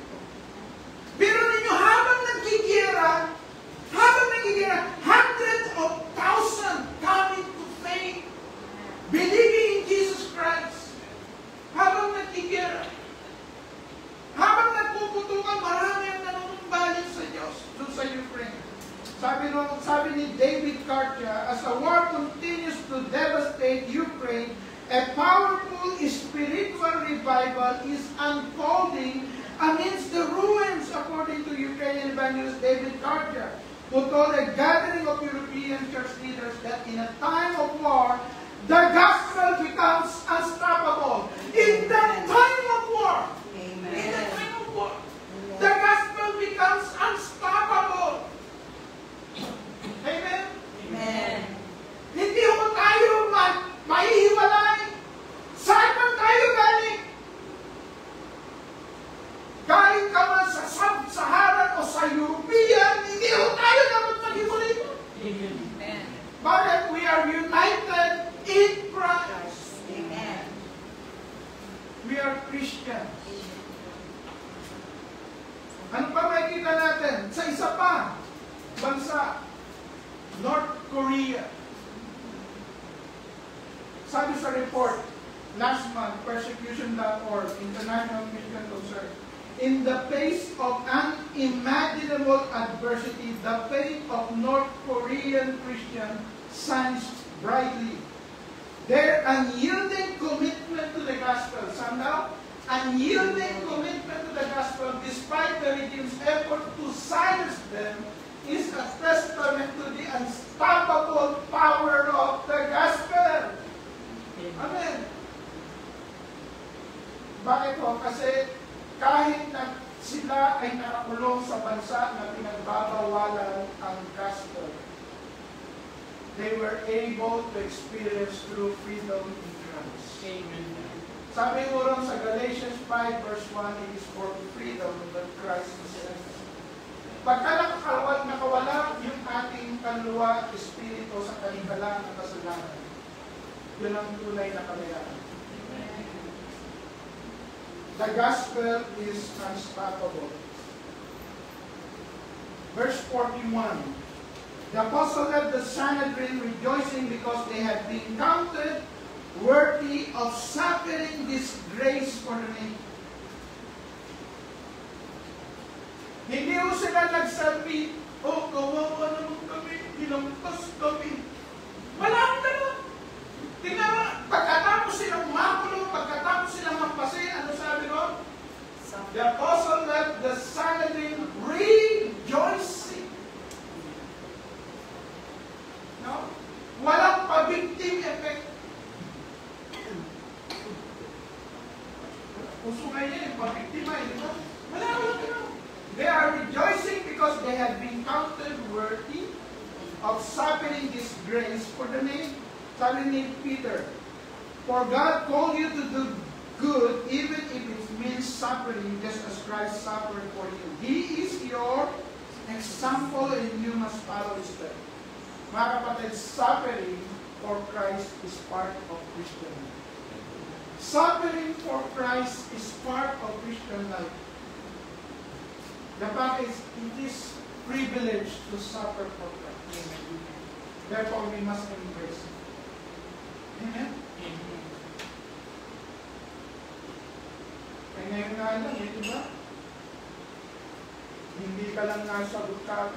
Speaker 2: Pero ninyo, habang nagkikira, hundreds of thousands coming to faith, believing in Jesus Christ. Habang nagkikira, habang nagpuputukan, marami ang nanunumbalin sa Diyos doon sa Ukraine. Sabi ni David Kartia, as the war continues to devastate Ukraine, a powerful spiritual revival is unfolding amidst the ruins, according to Ukrainian evangelist David Kartia, who told a gathering of European church leaders that in a time of war, the gospel becomes unstoppable. In the time of war, in the time of war, the gospel becomes unstoppable. Amen? Amen. Hindi mo tayo maihiwalay. Saan man tayo galing? Galing ka man sa Sub-Saharan o sa European, hindi mo tayo dapat maghiwalay mo. Amen. But we are united in Christ. Amen. We are Christians. Ano pa makikita natin? Sa isa pa, bansa, North Korea. Sabi sa report, last month, persecution.org, International Christian Concern, in the face of unimaginable adversity, the faith of North Korean Christians shines brightly. Their unyielding commitment to the gospel, somehow, unyielding commitment to the gospel, despite the regime's effort to silence them, is a testament to the unstoppable power of the gospel. Amen. Bakit po? Kasi kahit na sila ay nakakulong sa bansa na pinagbabawalan ang gospel, they were able to experience true freedom in Christ. Amen. Sabi ko rin sa Galatians 5 verse 1, it is for freedom that Christ is set. Pagka nakawala yung ating kaluluwa, espiritu sa kaligtasan ng kasalanan, yun ang tunay na kalayaan. The gospel is unstoppable. Verse 41. The apostle left the Sanhedrin rejoicing because they had been counted worthy of suffering disgrace for the name. Hindi ko sila nagsabi, oh, kawawa naman kami, hinampas kami. Wala akong gano'n. Tingnan mo, pagkatapos silang makulong, pagkatapos silang magpasin, ano sabi ko? The apostle left the Sanhedrin rejoicing. No? Walang pa-victim effect. Uso ngayon, pag-victima, di ba? Wala naman. They are rejoicing because they have been counted worthy of suffering disgrace for the name. Sabi ni Peter, for God called you to do good even if it means suffering just as Christ suffered for you. He is your example and you must follow his step. Mga kapatid, suffering for Christ is part of Christian life. Suffering for Christ is part of Christian life. The fact is, it is privilege to suffer for Christ. Therefore, we must embrace it. Amen? Kaya ngayon nga lang, di ba? Hindi ka lang nasagot ka.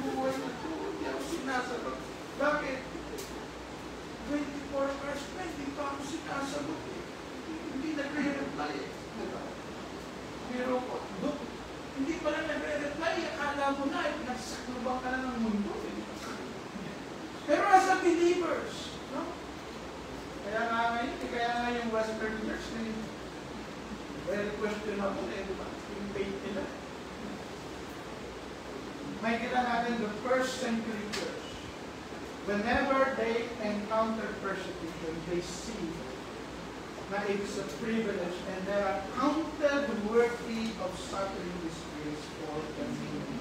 Speaker 2: Buhay na ito, hindi ako sinasagot. Bakit? 24 hours na, hindi pa ako sinasagot. Hindi nagre-reply. Diba? Pero, hindi pa lang nagre-reply. Akala mo na, nagsakluban ka na ng mundo. Pero as a believers, no? Kaya nga yung Western Church, very questionable eh, diba? Yung faith nila. May kita natin the first century church. Whenever they encounter persecution, they see that it is a privilege and they are counted worthy of suffering disgrace for the name.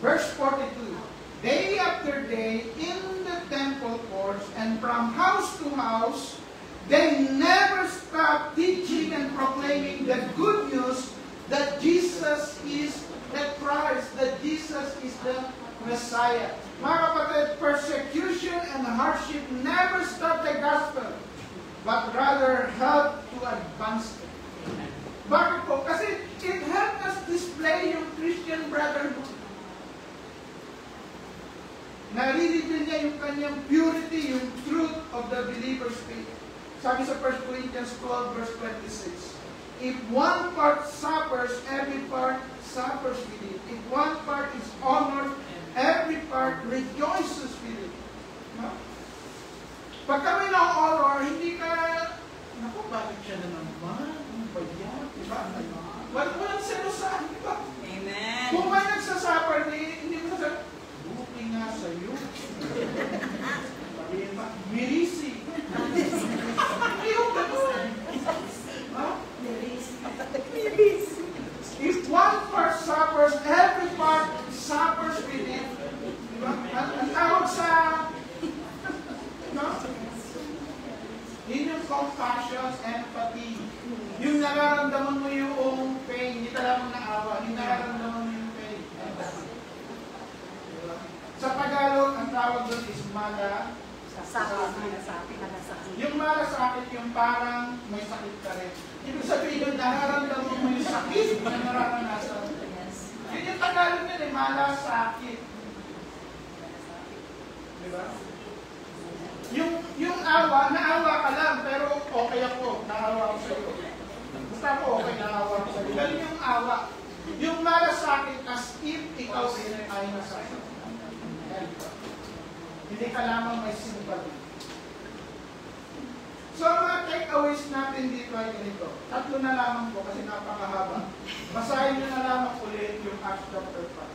Speaker 2: Verse 42. Day after day in the temple courts and from house to house, they never stop teaching and proclaiming the good news that Jesus is the Christ, that Jesus is the Messiah. Mga kapatid, persecution and hardship never stop the gospel, but rather help to advance it. Bakit po? Kasi it helps us display yung Christian brotherhood. Narinig niya yung kanyang purity, yung truth of the believer's faith. Sabi sa 1 Corinthians 12 verse 26, if one part suffers, every part suffers with it. If one part is honored, every part rejoices with it. No? Pag kami na-honor, hindi ka, naku, bakit siya na naman? Ano ba yan? Diba? Walang selosahan, diba?
Speaker 1: Amen.
Speaker 2: Kung may nagsasuffer, hindi mo sasabi, buti nga sa'yo. Sabihin ba, mirisi. Hindi yung gano'n. Mirisi. If one part suffers, every part suffers with it. Diba? Ang tawag sa, no? Yun yung compassion, empathy. Yung nararamdaman mo yung pain, hindi ka lang naawa, yung nararamdaman mo yung pain. Diba? Sa Tagalog, ang tawag doon is malasakit. Yung malasakit, yung parang may sakit ka rin. Ibig sabihin yung nararamdaman mo yung sakit na nararanasan. Yun yung Tagalog yun eh, malasakit. Diba? Yung awa, naawa ka lang, pero okay ako, naawa ko sa'yo. Basta ako okay, naawa ko sa'yo. Ganun yung awa. Yung malasakit as if ikaw ay nasakit. Hindi ka lamang may sympathy. So, ang mga takeaways natin dito ay ganito. Tatlo na lamang po kasi napakahaba. Basahin nyo na lamang ulit yung Acts chapter 5.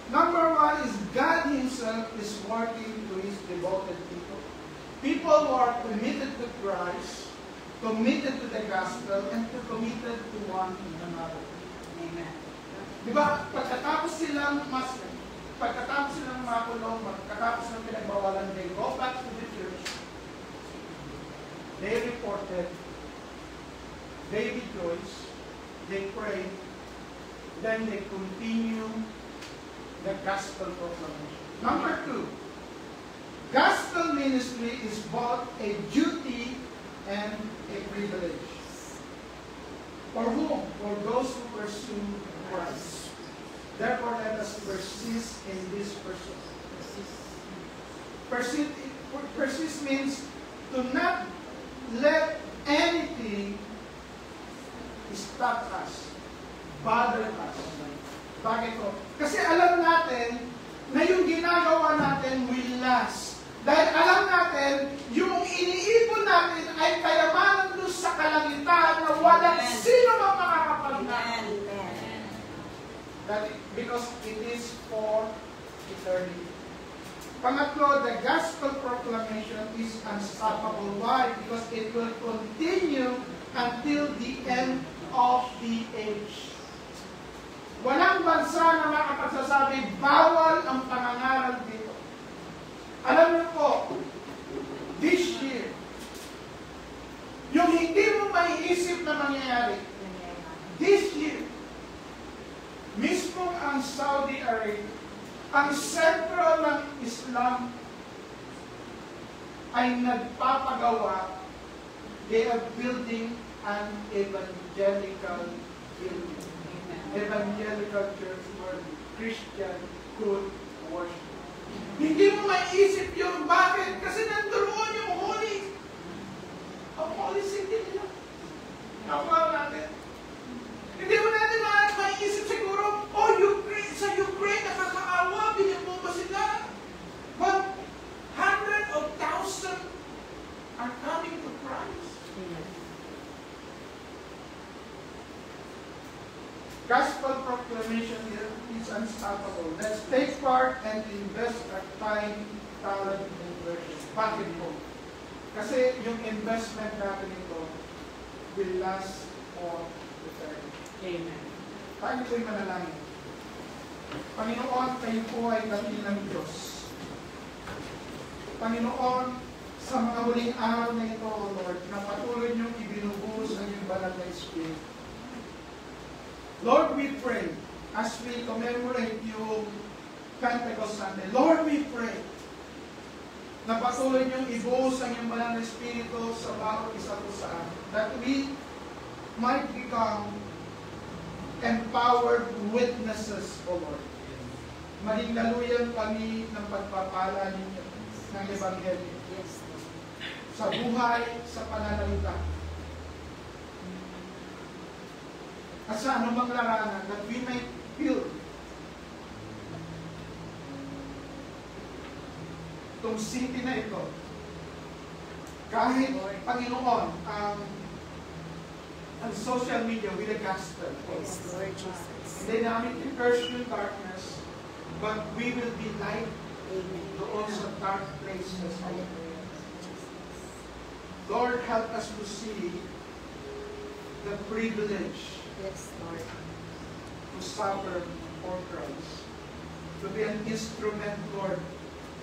Speaker 2: Number 1 is God Himself is working to His devoted people. People who are committed to Christ, committed to the gospel, and committed to one another. Amen. Diba, pagkatapos silang makulong, pagkatapos ng pinagbawalan, they go back to the church, they reported, they rejoice, they pray, then they continue the gospel proclamation. Number 2, gospel ministry is both a duty and a privilege. For whom? For those who pursue Christ. Therefore, let us persist in this pursuit. Persist means to not let anything stop us, bother us. Bakit po? Kasi alam natin na yung ginagawa natin will last. Dahil alam natin, yung iniipon natin early. Pangatlo, the gospel proclamation is unstoppable. Why? Because it will continue until the end of the age. Walang bansa na makapagsasabi, bawal ang pangangaral dito. Alam niyo po, this year, yung hindi mo maiisip na mangyayari, this year, mismo ang Saudi Arabia, ang sentro ng Islam ay nagpapagawa, they are building an evangelical building. Evangelical church where Christian could worship. Hindi mo maiisip yung bakit? Kasi nandoon yung holy. Ang holy city nila. Nakuha natin. Hindi mo natin maiisip siguro, oh, Ukraine, sa Ukraine, nakakaawa, binigyan mo ba sila? But hundreds of thousands are coming to Christ. Gospel proclamation is unstoppable. Let's take part and invest our time, talent, and worship. Bakit po? Kasi yung investment natin ito will last for eternity.
Speaker 4: Amen.
Speaker 2: Tayo po'y manalangin. Panginoon, kayo po ay dakilang Diyos. Panginoon, sa mga huling araw na ito, O Lord, na patuloy niyong ibinubuhos ang iyong banal na Espiritu. Lord, we pray, as we commemorate yung Pentecost Sunday, Lord, we pray, na patuloy niyong ibuhos ang iyong banal na Espiritu sa bawat isa po sa amin, that we might become empowered witnesses, O Lord. Maging laluyan kami ng pagpapala ninyo ng Ebanghelyo.
Speaker 4: Yes, Lord.
Speaker 2: Sa buhay, sa pananalita. At sa anumang larangan, that we may build itong city na ito. Kahit, Panginoon, ang social media with the gospel.
Speaker 4: Yes, Lord Jesus.
Speaker 2: Hindi namin i-curse yung darkness, but we will be light
Speaker 4: Amen.
Speaker 2: doon sa dark places.
Speaker 4: Hallelujah.
Speaker 2: Lord, help us to see the privilege
Speaker 4: Yes, Lord.
Speaker 2: to suffer for Christ. To be an instrument, Lord,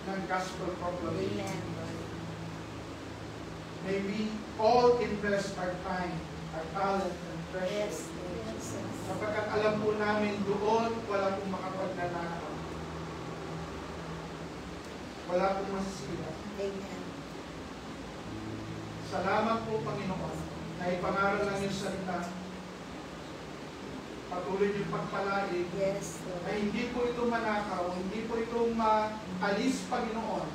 Speaker 2: ng gospel proclamation.
Speaker 4: Amen, Lord.
Speaker 2: May we all invest our time, our talent, and treasure.
Speaker 4: Yes, Lord Jesus.
Speaker 2: Sapagkat alam po namin doon, wala pong makapagnanakaw. Wala pong masisira.
Speaker 4: Amen.
Speaker 2: Salamat po, Panginoon, na ipangaral lang yung salita. Patuloy yung pagpalain.
Speaker 4: Yes,
Speaker 2: Na
Speaker 4: Lord.
Speaker 2: hindi po ito manakaw, hindi po ito maalis, Panginoon,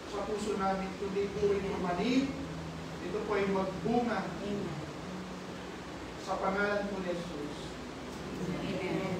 Speaker 2: sa puso namin, kundi po ito manib, ito po ay magbunga
Speaker 4: Amen.
Speaker 2: sa pangalan po ni Jesus.
Speaker 4: Amen.